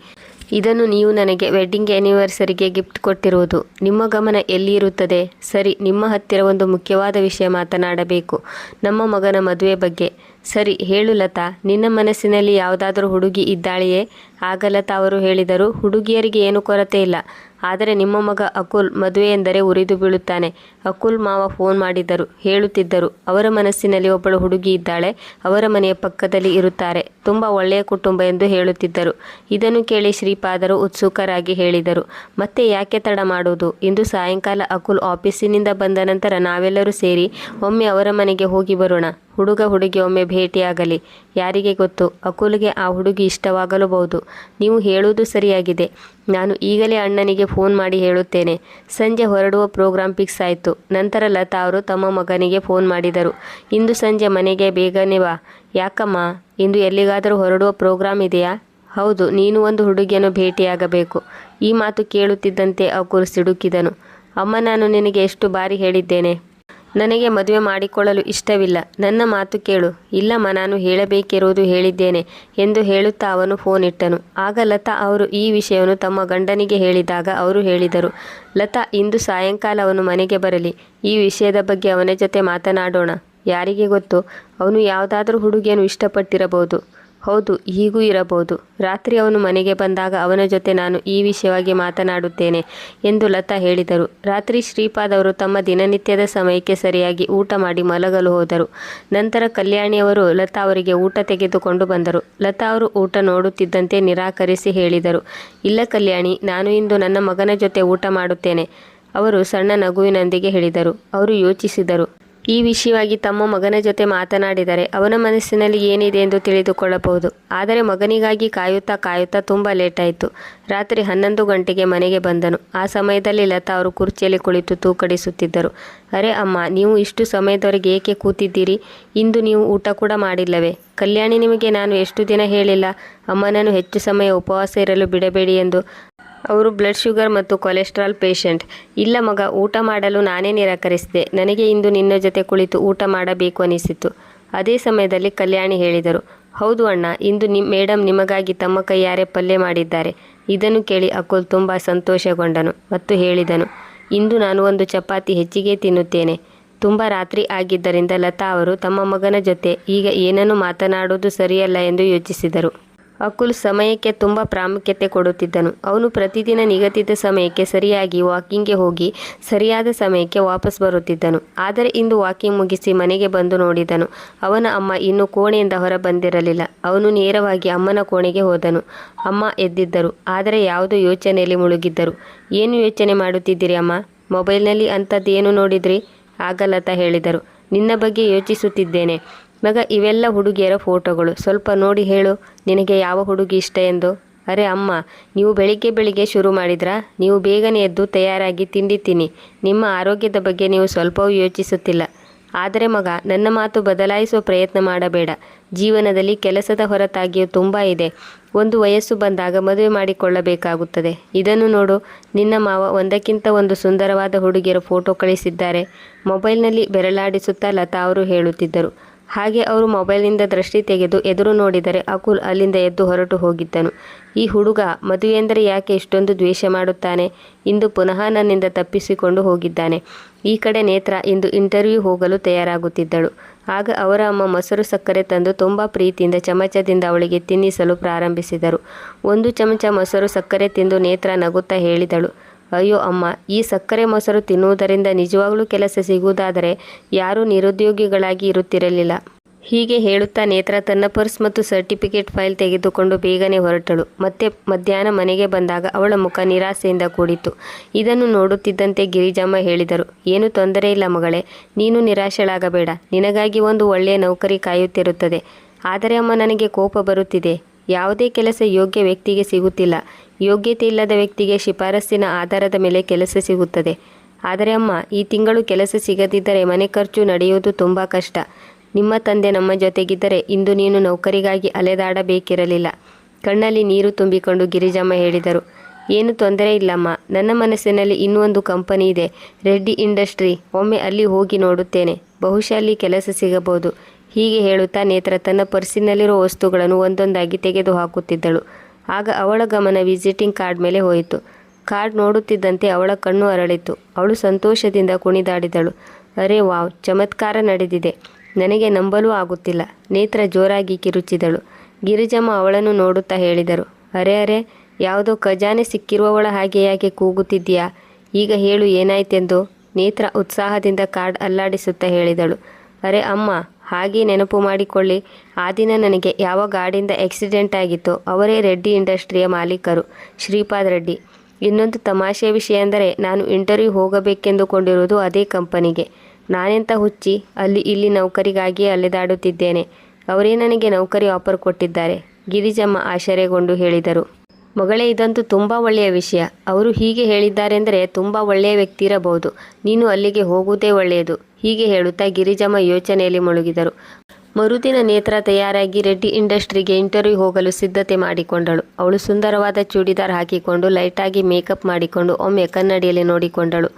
ಇದನ್ನು ನೀವು ನನಗೆ ವೆಡ್ಡಿಂಗ್ ಆ್ಯನಿವರ್ಸರಿಗೆ ಗಿಫ್ಟ್ ಕೊಟ್ಟಿರುವುದು. ನಿಮ್ಮ ಗಮನ ಎಲ್ಲಿ ಇರುತ್ತದೆ? ಸರಿ, ನಿಮ್ಮ ಹತ್ತಿರ ಒಂದು ಮುಖ್ಯವಾದ ವಿಷಯ ಮಾತನಾಡಬೇಕು. ನಮ್ಮ ಮಗನ ಮದುವೆ ಬಗ್ಗೆ. ಸರಿ, ಹೇಳು ಲತಾ, ನಿನ್ನ ಮನಸ್ಸಿನಲ್ಲಿ ಯಾವುದಾದ್ರೂ ಹುಡುಗಿ ಇದ್ದಾಳೆಯೇ? ಆಗ ಲತಾ ಅವರು ಹೇಳಿದರು, ಹುಡುಗಿಯರಿಗೆ ಏನು ಕೊರತೆ ಇಲ್ಲ. ಆದರೆ ನಿಮ್ಮ ಮಗ ಅಕುಲ್ ಮದುವೆ ಎಂದರೆ ಉರಿದು ಬೀಳುತ್ತಾನೆ. ಅಕುಲ್ ಮಾವ ಫೋನ್ ಮಾಡಿದ್ದರು, ಹೇಳುತ್ತಿದ್ದರು, ಅವರ ಮನಸ್ಸಿನಲ್ಲಿ ಒಬ್ಬಳು ಹುಡುಗಿ ಇದ್ದಾಳೆ, ಅವರ ಮನೆಯ ಪಕ್ಕದಲ್ಲಿ ಇರುತ್ತಾರೆ, ತುಂಬ ಒಳ್ಳೆಯ ಕುಟುಂಬ ಎಂದು ಹೇಳುತ್ತಿದ್ದರು. ಇದನ್ನು ಕೇಳಿ ಶ್ರೀಪಾದರು ಉತ್ಸುಕರಾಗಿ ಹೇಳಿದರು, ಮತ್ತೆ ಯಾಕೆ ತಡ ಮಾಡುವುದು? ಇಂದು ಸಾಯಂಕಾಲ ಅಕುಲ್ ಆಫೀಸಿನಿಂದ ಬಂದ ನಂತರ ನಾವೆಲ್ಲರೂ ಸೇರಿ ಒಮ್ಮೆ ಅವರ ಮನೆಗೆ ಹೋಗಿ ಬರೋಣ. ಹುಡುಗ ಹುಡುಗಿ ಒಮ್ಮೆ ಭೇಟಿಯಾಗಲಿ. ಯಾರಿಗೆ ಗೊತ್ತು, ಅಕುಲ್ಗೆ ಆ ಹುಡುಗಿ ಇಷ್ಟವಾಗಲೂಬಹುದು. ನೀವು ಹೇಳುವುದು ಸರಿಯಾಗಿದೆ. ನಾನು ಈಗಲೇ ಅಣ್ಣನಿಗೆ ಫೋನ್ ಮಾಡಿ ಹೇಳುತ್ತೇನೆ. ಸಂಜೆ ಹೊರಡುವ ಪ್ರೋಗ್ರಾಂ ಫಿಕ್ಸ್ ಆಯಿತು. ನಂತರ ಲತಾ ಅವರು ತಮ್ಮ ಮಗನಿಗೆ ಫೋನ್ ಮಾಡಿದರು. ಇಂದು ಸಂಜೆ ಮನೆಗೆ ಬೇಗನೆ ಬಾ. ಯಾಕಮ್ಮ, ಇಂದು ಎಲ್ಲಿಗಾದರೂ ಹೊರಡುವ ಪ್ರೋಗ್ರಾಂ ಇದೆಯಾ? ಹೌದು, ನೀನು ಒಂದು ಹುಡುಗಿಯನ್ನು ಭೇಟಿಯಾಗಬೇಕು. ಈ ಮಾತು ಕೇಳುತ್ತಿದ್ದಂತೆ ಅಕುಲ್ ಸಿಡುಕಿದನು. ಅಮ್ಮ, ನಾನು ನಿನಗೆ ಎಷ್ಟು ಬಾರಿ ಹೇಳಿದ್ದೇನೆ, ನನಗೆ ಮದುವೆ ಮಾಡಿಕೊಳ್ಳಲು ಇಷ್ಟವಿಲ್ಲ. ನನ್ನ ಮಾತು ಕೇಳು. ಇಲ್ಲಮ್ಮ, ನಾನು ಹೇಳಬೇಕಿರುವುದು ಹೇಳಿದ್ದೇನೆ ಎಂದು ಹೇಳುತ್ತಾ ಅವನು ಫೋನ್ ಇಟ್ಟನು. ಆಗ ಲತಾ ಅವರು ಈ ವಿಷಯವನ್ನು ತಮ್ಮ ಗಂಡನಿಗೆ ಹೇಳಿದಾಗ ಅವರು ಹೇಳಿದರು, ಲತಾ, ಇಂದು ಸಾಯಂಕಾಲ ಅವನು ಮನೆಗೆ ಬರಲಿ. ಈ ವಿಷಯದ ಬಗ್ಗೆ ಅವನ ಜೊತೆ ಮಾತನಾಡೋಣ. ಯಾರಿಗೆ ಗೊತ್ತು, ಅವನು ಯಾವುದಾದ್ರೂ ಹುಡುಗಿಯನ್ನು ಇಷ್ಟಪಟ್ಟಿರಬಹುದು. ಹೌದು, ಹೀಗೂ ಇರಬಹುದು. ರಾತ್ರಿ ಅವನು ಮನೆಗೆ ಬಂದಾಗ ಅವನ ಜೊತೆ ನಾನು ಈ ವಿಷಯವಾಗಿ ಮಾತನಾಡುತ್ತೇನೆ ಎಂದು ಲತಾ ಹೇಳಿದರು. ರಾತ್ರಿ ಶ್ರೀಪಾದ್ ಅವರು ತಮ್ಮ ದಿನನಿತ್ಯದ ಸಮಯಕ್ಕೆ ಸರಿಯಾಗಿ ಊಟ ಮಾಡಿ ಮಲಗಲು ಹೋದರು. ನಂತರ ಕಲ್ಯಾಣಿಯವರು ಲತಾ ಅವರಿಗೆ ಊಟ ತೆಗೆದುಕೊಂಡು ಬಂದರು. ಲತಾ ಅವರು ಊಟ ನೋಡುತ್ತಿದ್ದಂತೆ ನಿರಾಕರಿಸಿ ಹೇಳಿದರು, ಇಲ್ಲ ಕಲ್ಯಾಣಿ, ನಾನು ಇಂದು ನನ್ನ ಮಗನ ಜೊತೆ ಊಟ ಮಾಡುತ್ತೇನೆ. ಅವರು ಸಣ್ಣ ನಗುವಿನೊಂದಿಗೆ ಹೇಳಿದರು. ಅವರು ಯೋಚಿಸಿದರು, ಈ ವಿಷಯವಾಗಿ ತಮ್ಮ ಮಗನ ಜೊತೆ ಮಾತನಾಡಿದರೆ ಅವನ ಮನಸ್ಸಿನಲ್ಲಿ ಏನಿದೆ ಎಂದು ತಿಳಿದುಕೊಳ್ಳಬಹುದು. ಆದರೆ ಮಗನಿಗಾಗಿ ಕಾಯುತ್ತಾ ಕಾಯುತ್ತಾ ತುಂಬ ಲೇಟಾಯಿತು. ರಾತ್ರಿ 11 ಗಂಟೆಗೆ ಮನೆಗೆ ಬಂದನು. ಆ ಸಮಯದಲ್ಲಿ ಲತಾ ಅವರು ಕುರ್ಚಿಯಲ್ಲಿ ಕುಳಿತು ತೂಕಡಿಸುತ್ತಿದ್ದರು. ಅರೆ ಅಮ್ಮ, ನೀವು ಇಷ್ಟು ಸಮಯದವರೆಗೆ ಏಕೆ ಕೂತಿದ್ದೀರಿ? ಇಂದು ನೀವು ಊಟ ಕೂಡ ಮಾಡಿಲ್ಲವೇ? ಕಲ್ಯಾಣಿ, ನಿಮಗೆ ನಾನು ಎಷ್ಟು ದಿನ ಹೇಳಿಲ್ಲ ಅಮ್ಮನನ್ನು ಹೆಚ್ಚು ಸಮಯ ಉಪವಾಸ ಇರಲು ಬಿಡಬೇಡಿ ಎಂದು? ಅವರು ಬ್ಲಡ್ ಶುಗರ್ ಮತ್ತು ಕೊಲೆಸ್ಟ್ರಾಲ್ ಪೇಷಂಟ್. ಇಲ್ಲ ಮಗ, ಊಟ ಮಾಡಲು ನಾನೇ ನಿರಾಕರಿಸಿದೆ. ನನಗೆ ಇಂದು ನಿನ್ನ ಜೊತೆ ಕುಳಿತು ಊಟ ಮಾಡಬೇಕು ಅನಿಸಿತು. ಅದೇ ಸಮಯದಲ್ಲಿ ಕಲ್ಯಾಣಿ ಹೇಳಿದರು, ಹೌದು ಅಣ್ಣ, ಇಂದು ಮೇಡಮ್ ನಿಮಗಾಗಿ ತಮ್ಮ ಕೈಯಾರೆ ಪಲ್ಯ ಮಾಡಿದ್ದಾರೆ. ಇದನ್ನು ಕೇಳಿ ಅಕುಲ್ ತುಂಬ ಸಂತೋಷಗೊಂಡನು ಮತ್ತು ಹೇಳಿದನು, ಇಂದು ನಾನು ಒಂದು ಚಪಾತಿ ಹೆಚ್ಚಿಗೆ ತಿನ್ನುತ್ತೇನೆ. ತುಂಬ ರಾತ್ರಿ ಆಗಿದ್ದರಿಂದ ಲತಾ ಅವರು ತಮ್ಮ ಮಗನ ಜೊತೆ ಈಗ ಏನನ್ನು ಮಾತನಾಡುವುದು ಸರಿಯಲ್ಲ ಎಂದು ಯೋಚಿಸಿದರು. ಅಕುಲ್ ಸಮಯಕ್ಕೆ ತುಂಬ ಪ್ರಾಮುಖ್ಯತೆ ಕೊಡುತ್ತಿದ್ದನು. ಅವನು ಪ್ರತಿದಿನ ನಿಗದಿತ ಸಮಯಕ್ಕೆ ಸರಿಯಾಗಿ ವಾಕಿಂಗ್ಗೆ ಹೋಗಿ ಸರಿಯಾದ ಸಮಯಕ್ಕೆ ವಾಪಸ್ ಬರುತ್ತಿದ್ದನು. ಆದರೆ ಇಂದು ವಾಕಿಂಗ್ ಮುಗಿಸಿ ಮನೆಗೆ ಬಂದು ನೋಡಿದನು, ಅವನ ಅಮ್ಮ ಇನ್ನೂ ಕೋಣೆಯಿಂದ ಹೊರ ಬಂದಿರಲಿಲ್ಲ. ಅವನು ನೇರವಾಗಿ ಅಮ್ಮನ ಕೋಣೆಗೆ ಹೋದನು. ಅಮ್ಮ ಎದ್ದಿದ್ದರು, ಆದರೆ ಯಾವುದೋ ಯೋಚನೆಯಲ್ಲಿ ಮುಳುಗಿದ್ದರು. ಏನು ಯೋಚನೆ ಮಾಡುತ್ತಿದ್ದೀರಿ ಅಮ್ಮ? ಮೊಬೈಲ್ನಲ್ಲಿ ಅಂಥದ್ದೇನು ನೋಡಿದ್ರಿ? ಆಗ ಲತಾ ಹೇಳಿದರು, ನಿನ್ನ ಬಗ್ಗೆ ಯೋಚಿಸುತ್ತಿದ್ದೇನೆ ಮಗ. ಇವೆಲ್ಲ ಹುಡುಗಿಯರ ಫೋಟೋಗಳು. ಸ್ವಲ್ಪ ನೋಡಿ ಹೇಳು, ನಿನಗೆ ಯಾವ ಹುಡುಗಿ ಇಷ್ಟ ಎಂದು? ಅರೆ ಅಮ್ಮ, ನೀವು ಬೆಳಿಗ್ಗೆ ಶುರು ಮಾಡಿದ್ರಾ? ನೀವು ಬೇಗನೆ ಎದ್ದು ತಯಾರಾಗಿ ತಿಂಡಿ ತಿನ್ನಿ. ನಿಮ್ಮ ಆರೋಗ್ಯದ ಬಗ್ಗೆ ನೀವು ಸ್ವಲ್ಪವೂ ಯೋಚಿಸುತ್ತಿಲ್ಲ. ಆದರೆ ಮಗ, ನನ್ನ ಮಾತು ಬದಲಾಯಿಸುವ ಪ್ರಯತ್ನ ಮಾಡಬೇಡ. ಜೀವನದಲ್ಲಿ ಕೆಲಸದ ಹೊರತಾಗಿಯೂ ತುಂಬ ಇದೆ. ಒಂದು ವಯಸ್ಸು ಬಂದಾಗ ಮದುವೆ ಮಾಡಿಕೊಳ್ಳಬೇಕಾಗುತ್ತದೆ. ಇದನ್ನು ನೋಡು, ನಿನ್ನ ಮಾವ ಒಂದಕ್ಕಿಂತ ಒಂದು ಸುಂದರವಾದ ಹುಡುಗಿಯರ ಫೋಟೋ ಕಳಿಸಿದ್ದಾರೆ. ಮೊಬೈಲ್ನಲ್ಲಿ ಬೆರಳಾಡಿಸುತ್ತಾ ಲತಾ ಅವರು ಹೇಳುತ್ತಿದ್ದರು. ಹಾಗೆ ಅವರು ಮೊಬೈಲ್ನಿಂದ ದೃಷ್ಟಿ ತೆಗೆದು ಎದುರು ನೋಡಿದರೆ ಅಕುಲ್ ಅಲ್ಲಿಂದ ಎದ್ದು ಹೊರಟು ಹೋಗಿದ್ದನು. ಈ ಹುಡುಗ ಮದುವೆಯೆಂದರೆ ಯಾಕೆ ಇಷ್ಟೊಂದು ದ್ವೇಷ ಮಾಡುತ್ತಾನೆ? ಇಂದು ಪುನಃ ನನ್ನಿಂದ ತಪ್ಪಿಸಿಕೊಂಡು ಹೋಗಿದ್ದಾನೆ. ಈ ಕಡೆ ನೇತ್ರ ಇಂದು ಇಂಟರ್ವ್ಯೂ ಹೋಗಲು ತಯಾರಾಗುತ್ತಿದ್ದಳು. ಆಗ ಅವರ ಅಮ್ಮ ಮೊಸರು ಸಕ್ಕರೆ ತಂದು ತುಂಬ ಪ್ರೀತಿಯಿಂದ ಚಮಚದಿಂದ ಅವಳಿಗೆ ತಿನ್ನಿಸಲು ಪ್ರಾರಂಭಿಸಿದರು. ಒಂದು ಚಮಚ ಮೊಸರು ಸಕ್ಕರೆ ತಿಂದು ನೇತ್ರ ನಗುತ್ತಾ ಹೇಳಿದಳು, ಅಯ್ಯೋ ಅಮ್ಮ, ಈ ಸಕ್ಕರೆ ಮೊಸರು ತಿನ್ನುವುದರಿಂದ ನಿಜವಾಗ್ಲೂ ಕೆಲಸ ಸಿಗುವುದಾದರೆ ಯಾರೂ ನಿರುದ್ಯೋಗಿಗಳಾಗಿ ಇರುತ್ತಿರಲಿಲ್ಲ. ಹೀಗೆ ಹೇಳುತ್ತಾ ನೇತ್ರ ತನ್ನ ಪರ್ಸ್ ಮತ್ತು ಸರ್ಟಿಫಿಕೇಟ್ ಫೈಲ್ ತೆಗೆದುಕೊಂಡು ಬೇಗನೆ ಹೊರಟಳು. ಮತ್ತೆ ಮಧ್ಯಾಹ್ನ ಮನೆಗೆ ಬಂದಾಗ ಅವಳ ಮುಖ ನಿರಾಸೆಯಿಂದ ಕೂಡಿತು. ಇದನ್ನು ನೋಡುತ್ತಿದ್ದಂತೆ ಗಿರಿಜಮ್ಮ ಹೇಳಿದರು, ಏನು ತೊಂದರೆ ಇಲ್ಲ ಮಗಳೇ, ನೀನು ನಿರಾಶೆಳಾಗಬೇಡ. ನಿನಗಾಗಿ ಒಂದು ಒಳ್ಳೆಯ ನೌಕರಿ ಕಾಯುತ್ತಿರುತ್ತದೆ. ಆದರೆ ಅಮ್ಮ, ನನಗೆ ಕೋಪ ಬರುತ್ತಿದೆ. ಯಾವುದೇ ಕೆಲಸ ಯೋಗ್ಯ ವ್ಯಕ್ತಿಗೆ ಸಿಗುತ್ತಿಲ್ಲ. ಯೋಗ್ಯತೆ ಇಲ್ಲದ ವ್ಯಕ್ತಿಗೆ ಶಿಫಾರಸ್ಸಿನ ಆಧಾರದ ಮೇಲೆ ಕೆಲಸ ಸಿಗುತ್ತದೆ. ಆದರೆ ಅಮ್ಮ, ಈ ತಿಂಗಳು ಕೆಲಸ ಸಿಗದಿದ್ದರೆ ಮನೆ ಖರ್ಚು ನಡೆಯುವುದು ತುಂಬ ಕಷ್ಟ. ನಿಮ್ಮ ತಂದೆ ನಮ್ಮ ಜೊತೆಗಿದ್ದರೆ ಇಂದು ನೀನು ನೌಕರಿಗಾಗಿ ಅಲೆದಾಡಬೇಕಿರಲಿಲ್ಲ. ಕಣ್ಣಲ್ಲಿ ನೀರು ತುಂಬಿಕೊಂಡು ಗಿರಿಜಮ್ಮ ಹೇಳಿದರು, ಏನು ತೊಂದರೆ ಇಲ್ಲಮ್ಮ. ನನ್ನ ಮನಸ್ಸಿನಲ್ಲಿ ಇನ್ನೂ ಒಂದು ಕಂಪನಿ ಇದೆ, ರೆಡ್ಡಿ ಇಂಡಸ್ಟ್ರಿ. ಒಮ್ಮೆ ಅಲ್ಲಿ ಹೋಗಿ ನೋಡುತ್ತೇನೆ. ಬಹುಶಃ ಅಲ್ಲಿ ಕೆಲಸ ಸಿಗಬಹುದು. ಹೀಗೆ ಹೇಳುತ್ತಾ ನೇತ್ರ ತನ್ನ ಪರ್ಸಿನಲ್ಲಿರುವ ವಸ್ತುಗಳನ್ನು ಒಂದೊಂದಾಗಿ ತೆಗೆದು ಹಾಕುತ್ತಿದ್ದಳು. ಆಗ ಅವಳ ಗಮನ ವಿಸಿಟಿಂಗ್ ಕಾರ್ಡ್ ಮೇಲೆ ಹೋಯಿತು. ಕಾರ್ಡ್ ನೋಡುತ್ತಿದ್ದಂತೆ ಅವಳ ಕಣ್ಣು ಅರಳಿತು. ಅವಳು ಸಂತೋಷದಿಂದ ಕುಣಿದಾಡಿದಳು. ಅರೆ ವಾವ್, ಚಮತ್ಕಾರ ನಡೆದಿದೆ. ನನಗೆ ನಂಬಲೂ ಆಗುತ್ತಿಲ್ಲ. ನೇತ್ರ ಜೋರಾಗಿ ಕಿರುಚಿದಳು. ಗಿರಿಜಮ್ಮ ಅವಳನ್ನು ನೋಡುತ್ತಾ ಹೇಳಿದರು, ಅರೆ ಅರೆ, ಯಾವುದೋ ಖಜಾನೆ ಸಿಕ್ಕಿರುವವಳ ಹಾಗೆ ಯಾಕೆ ಕೂಗುತ್ತಿದ್ದೀಯಾ? ಈಗ ಹೇಳು, ಏನಾಯ್ತೆಂದು? ನೇತ್ರ ಉತ್ಸಾಹದಿಂದ ಕಾರ್ಡ್ ಅಲ್ಲಾಡಿಸುತ್ತಾ ಹೇಳಿದಳು. ಅರೆ ಅಮ್ಮ, ಹಾಗೆ ನೆನಪು ಮಾಡಿಕೊಳ್ಳಿ, ಆ ದಿನ ನನಗೆ ಯಾವ ಗಾಡಿಯಿಂದ ಆಕ್ಸಿಡೆಂಟ್ ಆಗಿತ್ತೋ ಅವರೇ ರೆಡ್ಡಿ ಇಂಡಸ್ಟ್ರಿಯ ಮಾಲೀಕರು, ಶ್ರೀಪಾದ್ ರೆಡ್ಡಿ. ಇನ್ನೊಂದು ತಮಾಷೆಯ ವಿಷಯ ಎಂದರೆ ನಾನು ಇಂಟರ್ವ್ಯೂ ಹೋಗಬೇಕೆಂದುಕೊಂಡಿರುವುದು ಅದೇ ಕಂಪನಿಗೆ. ನಾನೆಂತ ಹುಚ್ಚಿ, ಅಲ್ಲಿ ಇಲ್ಲಿ ನೌಕರಿಗಾಗಿ ಅಲೆದಾಡುತ್ತಿದ್ದೇನೆ. ಅವರೇ ನನಗೆ ನೌಕರಿ ಆಫರ್ ಕೊಟ್ಟಿದ್ದಾರೆ. ಗಿರಿಜಮ್ಮ ಆಶ್ಚರ್ಯಗೊಂಡು ಹೇಳಿದರು. ಮಗಳೇ, ಇದಂತೂ ತುಂಬ ಒಳ್ಳೆಯ ವಿಷಯ. ಅವರು ಹೀಗೆ ಹೇಳಿದ್ದಾರೆಂದರೆ ತುಂಬ ಒಳ್ಳೆಯ ವ್ಯಕ್ತಿ ಇರಬಹುದು. ನೀನು ಅಲ್ಲಿಗೆ ಹೋಗುವುದೇ ಒಳ್ಳೆಯದು. ಹೀಗೆ ಹೇಳುತ್ತಾ ಗಿರಿಜಮ್ಮ ಯೋಚನೆಯಲ್ಲಿ ಮುಳುಗಿದರು. ಮರುದಿನ ನೇತ್ರ ತಯಾರಾಗಿ ರೆಡ್ಡಿ ಇಂಡಸ್ಟ್ರಿಗೆ ಇಂಟರ್ವ್ಯೂ ಹೋಗಲು ಸಿದ್ಧತೆ ಮಾಡಿಕೊಂಡಳು. ಅವಳು ಸುಂದರವಾದ ಚೂಡಿದಾರ್ ಹಾಕಿಕೊಂಡು ಲೈಟಾಗಿ ಮೇಕಪ್ ಮಾಡಿಕೊಂಡು ಒಮ್ಮೆ ಕನ್ನಡಿಯಲ್ಲಿ ನೋಡಿಕೊಂಡಳು.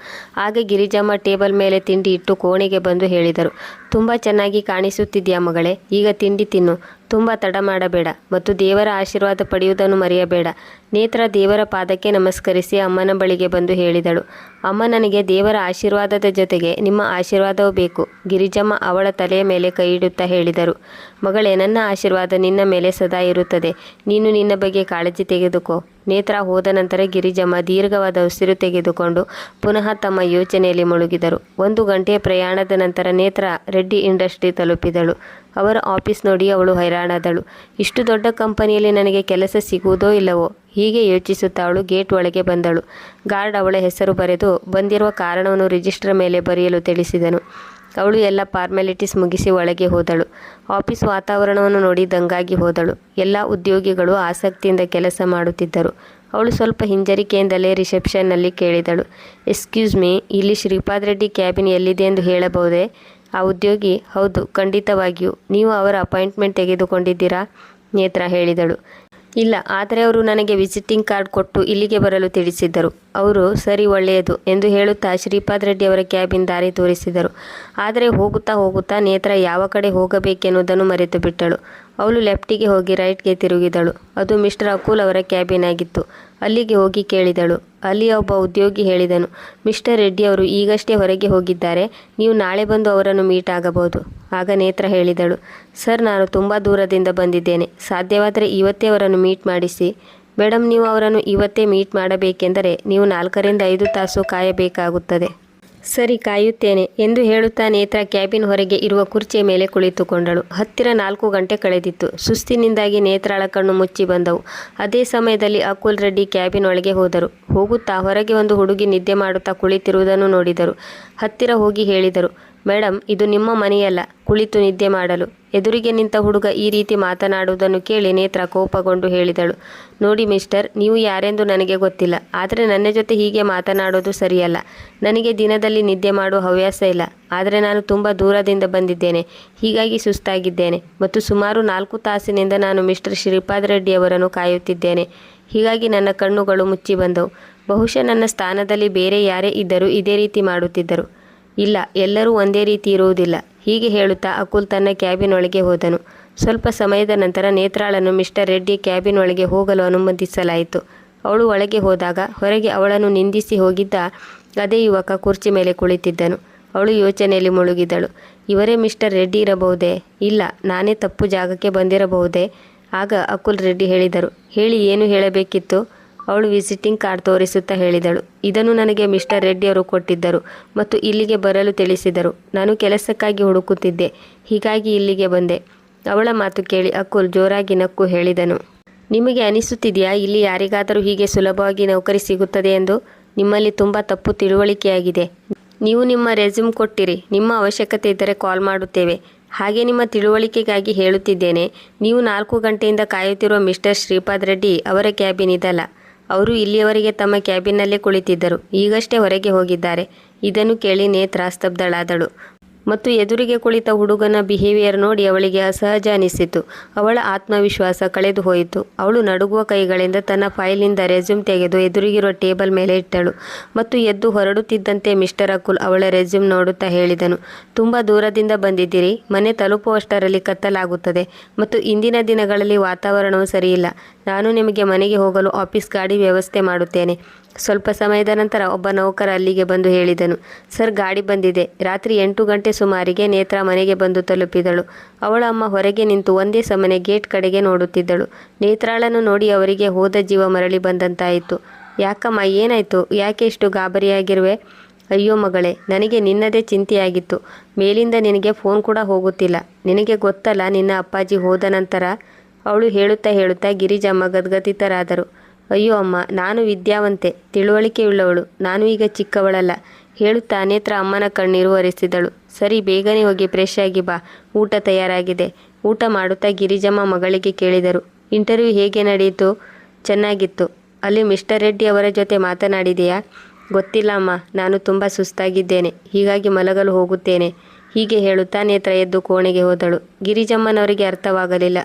ಆಗ ಗಿರಿಜಮ್ಮ ಟೇಬಲ್ ಮೇಲೆ ತಿಂಡಿ ಇಟ್ಟು ಕೋಣೆಗೆ ಬಂದು ಹೇಳಿದರು. ತುಂಬ ಚೆನ್ನಾಗಿ ಕಾಣಿಸುತ್ತಿದೆಯಾ ಮಗಳೇ, ಈಗ ತಿಂಡಿ ತಿನ್ನು. ತುಂಬ ತಡ ಮಾಡಬೇಡ ಮತ್ತು ದೇವರ ಆಶೀರ್ವಾದ ಪಡೆಯುವುದನ್ನು ಮರೆಯಬೇಡ. ನೇತ್ರ ದೇವರ ಪಾದಕ್ಕೆ ನಮಸ್ಕರಿಸಿ ಅಮ್ಮನ ಬಳಿಗೆ ಬಂದು ಹೇಳಿದಳು. ಅಮ್ಮ, ನನಗೆ ದೇವರ ಆಶೀರ್ವಾದದ ಜೊತೆಗೆ ನಿಮ್ಮ ಆಶೀರ್ವಾದವೂ ಬೇಕು. ಗಿರಿಜಮ್ಮ ಅವಳ ತಲೆಯ ಮೇಲೆ ಕೈ ಇಡುತ್ತಾ ಹೇಳಿದರು. ಮಗಳೇ, ನನ್ನ ಆಶೀರ್ವಾದ ನಿನ್ನ ಮೇಲೆ ಸದಾ ಇರುತ್ತದೆ. ನೀನು ನಿನ್ನ ಬಗ್ಗೆ ಕಾಳಜಿ ತೆಗೆದುಕೋ. ನೇತ್ರ ಹೋದ ನಂತರ ಗಿರಿಜಮ್ಮ ದೀರ್ಘವಾದ ಉಸಿರು ತೆಗೆದುಕೊಂಡು ಪುನಃ ತಮ್ಮ ಯೋಚನೆಯಲ್ಲಿ ಮುಳುಗಿದರು. 1 ಗಂಟೆಯ ಪ್ರಯಾಣದ ನಂತರ ನೇತ್ರ ರೆಡ್ಡಿ ಇಂಡಸ್ಟ್ರಿ ತಲುಪಿದಳು. ಅವರ ಆಫೀಸ್ ನೋಡಿ ಅವಳು ಹೈರಾಣಾದಳು. ಇಷ್ಟು ದೊಡ್ಡ ಕಂಪನಿಯಲ್ಲಿ ನನಗೆ ಕೆಲಸ ಸಿಗುವುದೋ ಇಲ್ಲವೋ ಹೀಗೆ ಯೋಚಿಸುತ್ತಾ ಅವಳು ಗೇಟ್ ಒಳಗೆ ಬಂದಳು. ಗಾರ್ಡ್ ಅವಳ ಹೆಸರು ಬರೆದು ಬಂದಿರುವ ಕಾರಣವನ್ನು ರಿಜಿಸ್ಟರ್ ಮೇಲೆ ಬರೆಯಲು ತಿಳಿಸಿದನು. ಅವಳು ಎಲ್ಲ ಫಾರ್ಮ್ಯಾಲಿಟೀಸ್ ಮುಗಿಸಿ ಒಳಗೆ ಹೋದಳು. ಆಫೀಸ್ ವಾತಾವರಣವನ್ನು ನೋಡಿ ದಂಗಾಗಿ ಹೋದಳು. ಎಲ್ಲ ಉದ್ಯೋಗಿಗಳು ಆಸಕ್ತಿಯಿಂದ ಕೆಲಸ ಮಾಡುತ್ತಿದ್ದರು. ಅವಳು ಸ್ವಲ್ಪ ಹಿಂಜರಿಕೆಯಿಂದಲೇ ರಿಸೆಪ್ಷನ್ನಲ್ಲಿ ಕೇಳಿದಳು. ಎಕ್ಸ್ಕ್ಯೂಸ್ ಮೀ, ಇಲ್ಲಿ ಶ್ರೀಪಾದ್ ರೆಡ್ಡಿ ಕ್ಯಾಬಿನ್ ಎಲ್ಲಿದೆ ಎಂದು ಹೇಳಬಹುದೇ? ಆ ಉದ್ಯೋಗಿ, ಹೌದು, ಖಂಡಿತವಾಗಿಯೂ. ನೀವು ಅವರ ಅಪಾಯಿಂಟ್ಮೆಂಟ್ ತೆಗೆದುಕೊಂಡಿದ್ದೀರಾ? ನೇತ್ರ ಹೇಳಿದಳು. ಇಲ್ಲ, ಆದರೆ ಅವರು ನನಗೆ ವಿಸಿಟಿಂಗ್ ಕಾರ್ಡ್ ಕೊಟ್ಟು ಇಲ್ಲಿಗೆ ಬರಲು ತಿಳಿಸಿದ್ದರು. ಅವರು ಸರಿ, ಒಳ್ಳೆಯದು ಎಂದು ಹೇಳುತ್ತಾ ಶ್ರೀಪಾದ್ ರೆಡ್ಡಿ ಅವರ ಕ್ಯಾಬಿನ್ ದಾರಿ ತೋರಿಸಿದರು. ಆದರೆ ಹೋಗುತ್ತಾ ಹೋಗುತ್ತಾ ನೇತ್ರ ಯಾವ ಕಡೆ ಹೋಗಬೇಕೆನ್ನುವುದನ್ನು ಮರೆತು ಬಿಟ್ಟಳು. ಅವಳು ಲೆಫ್ಟಿಗೆ ಹೋಗಿ ರೈಟ್ಗೆ ತಿರುಗಿದಳು. ಅದು ಮಿಸ್ಟರ್ ಅಕುಲ್ ಅವರ ಕ್ಯಾಬಿನ್ ಆಗಿತ್ತು. ಅಲ್ಲಿಗೆ ಹೋಗಿ ಕೇಳಿದಳು. ಅಲ್ಲಿ ಒಬ್ಬ ಉದ್ಯೋಗಿ ಹೇಳಿದನು, ಮಿಸ್ಟರ್ ರೆಡ್ಡಿ ಅವರು ಈಗಷ್ಟೇ ಹೊರಗೆ ಹೋಗಿದ್ದಾರೆ. ನೀವು ನಾಳೆ ಬಂದು ಅವರನ್ನು ಮೀಟ್ ಆಗಬಹುದು. ಆಗ ನೇತ್ರ ಹೇಳಿದಳು, ಸರ್, ನಾನು ತುಂಬ ದೂರದಿಂದ ಬಂದಿದ್ದೇನೆ. ಸಾಧ್ಯವಾದರೆ ಇವತ್ತೇ ಅವರನ್ನು ಮೀಟ್ ಮಾಡಿಸಿ. ಮೇಡಮ್, ನೀವು ಅವರನ್ನು ಇವತ್ತೇ ಮೀಟ್ ಮಾಡಬೇಕೆಂದರೆ ನೀವು 4 ರಿಂದ 5 ತಾಸು ಕಾಯಬೇಕಾಗುತ್ತದೆ. ಸರಿ, ಕಾಯುತ್ತೇನೆ ಎಂದು ಹೇಳುತ್ತಾ ನೇತ್ರ ಕ್ಯಾಬಿನ್ ಹೊರಗೆ ಇರುವ ಕುರ್ಚಿಯ ಮೇಲೆ ಕುಳಿತುಕೊಂಡಳು. ಹತ್ತಿರ 4 ಗಂಟೆ ಕಳೆದಿತ್ತು. ಸುಸ್ತಿನಿಂದಾಗಿ ನೇತ್ರಳ ಕಣ್ಣು ಮುಚ್ಚಿ ಬಂದವು. ಅದೇ ಸಮಯದಲ್ಲಿ ಅಕುಲ್ ರೆಡ್ಡಿ ಕ್ಯಾಬಿನ್ ಒಳಗೆ ಹೋದರು. ಹೋಗುತ್ತಾ ಹೊರಗೆ ಒಂದು ಹುಡುಗಿ ನಿದ್ದೆ ಮಾಡುತ್ತಾ ಕುಳಿತಿರುವುದನ್ನು ನೋಡಿದರು. ಹತ್ತಿರ ಹೋಗಿ ಹೇಳಿದರು, ಮೇಡಮ್, ಇದು ನಿಮ್ಮ ಮನೆಯಲ್ಲ ಕುಳಿತು ನಿದ್ದೆ ಮಾಡಲು. ಎದುರಿಗೆ ನಿಂತ ಹುಡುಗ ಈ ರೀತಿ ಮಾತನಾಡುವುದನ್ನು ಕೇಳಿ ನೇತ್ರ ಕೋಪಗೊಂಡು ಹೇಳಿದಳು, ನೋಡಿ ಮಿಸ್ಟರ್, ನೀವು ಯಾರೆಂದು ನನಗೆ ಗೊತ್ತಿಲ್ಲ. ಆದರೆ ನನ್ನ ಜೊತೆ ಹೀಗೆ ಮಾತನಾಡೋದು ಸರಿಯಲ್ಲ. ನನಗೆ ದಿನದಲ್ಲಿ ನಿದ್ದೆ ಮಾಡುವ ಹವ್ಯಾಸ ಇಲ್ಲ. ಆದರೆ ನಾನು ತುಂಬ ದೂರದಿಂದ ಬಂದಿದ್ದೇನೆ. ಹೀಗಾಗಿ ಸುಸ್ತಾಗಿದ್ದೇನೆ ಮತ್ತು ಸುಮಾರು 4 ತಾಸಿನಿಂದ ನಾನು ಮಿಸ್ಟರ್ ಶ್ರೀಪಾದ್ ರೆಡ್ಡಿ ಅವರನ್ನು ಕಾಯುತ್ತಿದ್ದೇನೆ. ಹೀಗಾಗಿ ನನ್ನ ಕಣ್ಣುಗಳು ಮುಚ್ಚಿ ಬಂದವು. ಬಹುಶಃ ನನ್ನ ಸ್ಥಾನದಲ್ಲಿ ಬೇರೆ ಯಾರೇ ಇದ್ದರೂ ಇದೇ ರೀತಿ ಮಾಡುತ್ತಿದ್ದರು. ಇಲ್ಲ, ಎಲ್ಲರೂ ಒಂದೇ ರೀತಿ ಇರುವುದಿಲ್ಲ. ಹೀಗೆ ಹೇಳುತ್ತಾ ಅಕುಲ್ ತನ್ನ ಕ್ಯಾಬಿನ್ ಒಳಗೆ ಹೋದನು. ಸ್ವಲ್ಪ ಸಮಯದ ನಂತರ ನೇತ್ರಾಳನ್ನು ಮಿಸ್ಟರ್ ರೆಡ್ಡಿ ಕ್ಯಾಬಿನ್ ಒಳಗೆ ಹೋಗಲು ಅನುಮತಿಸಲಾಯಿತು. ಅವಳು ಒಳಗೆ ಹೋದಾಗ ಹೊರಗೆ ಅವಳನ್ನು ನಿಂದಿಸಿ ಹೋಗಿದ್ದ ಅದೇ ಯುವಕ ಕುರ್ಚಿ ಮೇಲೆ ಕುಳಿತಿದ್ದನು. ಅವಳು ಯೋಚನೆಯಲ್ಲಿ ಮುಳುಗಿದಳು. ಇವರೇ ಮಿಸ್ಟರ್ ರೆಡ್ಡಿ ಇರಬಹುದೇ? ಇಲ್ಲ, ನಾನೇ ತಪ್ಪು ಜಾಗಕ್ಕೆ ಬಂದಿರಬಹುದೇ? ಆಗ ಅಕುಲ್ ರೆಡ್ಡಿ ಹೇಳಿದರು. ಹೇಳಿ, ಏನು ಹೇಳಬೇಕಿತ್ತು? ಅವಳು ವಿಸಿಟಿಂಗ್ ಕಾರ್ಡ್ ತೋರಿಸುತ್ತಾ ಹೇಳಿದಳು. ಇದನ್ನು ನನಗೆ ಮಿಸ್ಟರ್ ರೆಡ್ಡಿ ಅವರು ಕೊಟ್ಟಿದ್ದರು ಮತ್ತು ಇಲ್ಲಿಗೆ ಬರಲು ತಿಳಿಸಿದರು. ನಾನು ಕೆಲಸಕ್ಕಾಗಿ ಹುಡುಕುತ್ತಿದ್ದೆ, ಹೀಗಾಗಿ ಇಲ್ಲಿಗೆ ಬಂದೆ. ಅವಳ ಮಾತು ಕೇಳಿ ಅಕುಲ್ ಜೋರಾಗಿ ನಕ್ಕು ಹೇಳಿದನು. ನಿಮಗೆ ಅನಿಸುತ್ತಿದೆಯಾ ಇಲ್ಲಿ ಯಾರಿಗಾದರೂ ಹೀಗೆ ಸುಲಭವಾಗಿ ನೌಕರಿ ಸಿಗುತ್ತದೆ ಎಂದು? ನಿಮ್ಮಲ್ಲಿ ತುಂಬ ತಪ್ಪು ತಿಳುವಳಿಕೆಯಾಗಿದೆ. ನೀವು ನಿಮ್ಮ ರೆಸ್ಯೂಮ್ ಕೊಟ್ಟಿರಿ. ನಿಮ್ಮ ಅವಶ್ಯಕತೆ ಇದ್ದರೆ ಕಾಲ್ ಮಾಡುತ್ತೇವೆ. ಹಾಗೆ ನಿಮ್ಮ ತಿಳುವಳಿಕೆಗಾಗಿ ಹೇಳುತ್ತಿದ್ದೇನೆ, ನೀವು 4 ಗಂಟೆಯಿಂದ ಕಾಯುತ್ತಿರುವ ಮಿಸ್ಟರ್ ಶ್ರೀಪಾದ್ ರೆಡ್ಡಿ ಅವರ ಕ್ಯಾಬಿನ್ ಇದಲ್ಲ. ಅವರು ಇಲ್ಲಿಯವರೆಗೆ ತಮ್ಮ ಕ್ಯಾಬಿನ್ನಲ್ಲೇ ಕುಳಿತಿದ್ದರು. ಈಗಷ್ಟೇ ಹೊರಗೆ ಹೋಗಿದ್ದಾರೆ. ಇದನ್ನು ಕೇಳಿ ನೇತ್ರ ಸ್ತಬ್ಧಳಾದಳು ಮತ್ತು ಎದುರಿಗೆ ಕುಳಿತ ಹುಡುಗನ ಬಿಹೇವಿಯರ್ ನೋಡಿ ಅವಳಿಗೆ ಅಸಹಜ ಅನಿಸಿತು. ಅವಳ ಆತ್ಮವಿಶ್ವಾಸ ಕಳೆದು ಹೋಯಿತು. ಅವಳು ನಡುಗುವ ಕೈಗಳಿಂದ ತನ್ನ ಫೈಲ್ನಿಂದ ರೆಸ್ಯೂಮ್ ತೆಗೆದು ಎದುರಿಗಿರುವ ಟೇಬಲ್ ಮೇಲೆ ಇಟ್ಟಳು ಮತ್ತು ಎದ್ದು ಹೊರಡುತ್ತಿದ್ದಂತೆ ಮಿಸ್ಟರ್ ಅಕುಲ್ ಅವಳ ರೆಸ್ಯೂಮ್ ನೋಡುತ್ತಾ ಹೇಳಿದನು, ತುಂಬ ದೂರದಿಂದ ಬಂದಿದ್ದೀರಿ. ಮನೆ ತಲುಪುವಷ್ಟರಲ್ಲಿ ಕತ್ತಲಾಗುತ್ತದೆ ಮತ್ತು ಇಂದಿನ ದಿನಗಳಲ್ಲಿ ವಾತಾವರಣವು ಸರಿಯಿಲ್ಲ. ನಾನು ನಿಮಗೆ ಮನೆಗೆ ಹೋಗಲು ಆಫೀಸ್ ಗಾಡಿ ವ್ಯವಸ್ಥೆ ಮಾಡುತ್ತೇನೆ. ಸ್ವಲ್ಪ ಸಮಯದ ನಂತರ ಒಬ್ಬ ನೌಕರ ಅಲ್ಲಿಗೆ ಬಂದು ಹೇಳಿದನು, ಸರ್, ಗಾಡಿ ಬಂದಿದೆ. ರಾತ್ರಿ 8 ಗಂಟೆ ಸುಮಾರಿಗೆ ನೇತ್ರ ಮನೆಗೆ ಬಂದು ತಲುಪಿದಳು. ಅವಳ ಅಮ್ಮ ಹೊರಗೆ ನಿಂತು ಒಂದೇ ಸಮನೆ ಗೇಟ್ ಕಡೆಗೆ ನೋಡುತ್ತಿದ್ದಳು. ನೇತ್ರಾಳನ್ನು ನೋಡಿ ಅವರಿಗೆ ಹೋದ ಜೀವ ಮರಳಿ ಬಂದಂತಾಯಿತು. ಯಾಕಮ್ಮ, ಏನಾಯಿತು? ಯಾಕೆ ಇಷ್ಟು ಗಾಬರಿಯಾಗಿರುವೆ? ಅಯ್ಯೋ ಮಗಳೇ, ನನಗೆ ನಿನ್ನದೇ ಚಿಂತೆಯಾಗಿತ್ತು. ಮೇಲಿಂದ ನಿನಗೆ ಫೋನ್ ಕೂಡ ಹೋಗುತ್ತಿಲ್ಲ. ನಿನಗೆ ಗೊತ್ತಲ್ಲ ನಿನ್ನ ಅಪ್ಪಾಜಿ ಹೋದ ನಂತರ? ಅವಳು ಹೇಳುತ್ತಾ ಗಿರಿಜಮ್ಮ ಗದ್ಗದಿತರಾದರು. ಅಯ್ಯೋ ಅಮ್ಮ, ನಾನು ವಿದ್ಯಾವಂತೆ, ತಿಳುವಳಿಕೆಯುಳ್ಳವಳು. ನಾನು ಈಗ ಚಿಕ್ಕವಳಲ್ಲ. ಹೇಳುತ್ತಾ ನೇತ್ರ ಅಮ್ಮನ ಕಣ್ಣೀರು ಒರೆಸಿದಳು. ಸರಿ, ಬೇಗನೆ ಹೋಗಿ ಫ್ರೆಶ್ ಆಗಿ ಬಾ, ಊಟ ತಯಾರಾಗಿದೆ. ಊಟ ಮಾಡುತ್ತಾ ಗಿರಿಜಮ್ಮ ಮಗಳಿಗೆ ಕೇಳಿದರು. ಇಂಟರ್ವ್ಯೂ ಹೇಗೆ ನಡೆಯಿತು? ಚೆನ್ನಾಗಿತ್ತು. ಅಲ್ಲಿ ಮಿಸ್ಟರ್ ರೆಡ್ಡಿ ಅವರ ಜೊತೆ ಮಾತನಾಡಿದೆಯಾ? ಗೊತ್ತಿಲ್ಲ ಅಮ್ಮ, ನಾನು ತುಂಬ ಸುಸ್ತಾಗಿದ್ದೇನೆ, ಹೀಗಾಗಿ ಮಲಗಲು ಹೋಗುತ್ತೇನೆ. ಹೀಗೆ ಹೇಳುತ್ತಾ ನೇತ್ರ ಎದ್ದು ಕೋಣೆಗೆ ಹೋದಳು. ಗಿರಿಜಮ್ಮನವರಿಗೆ ಅರ್ಥವಾಗಲಿಲ್ಲ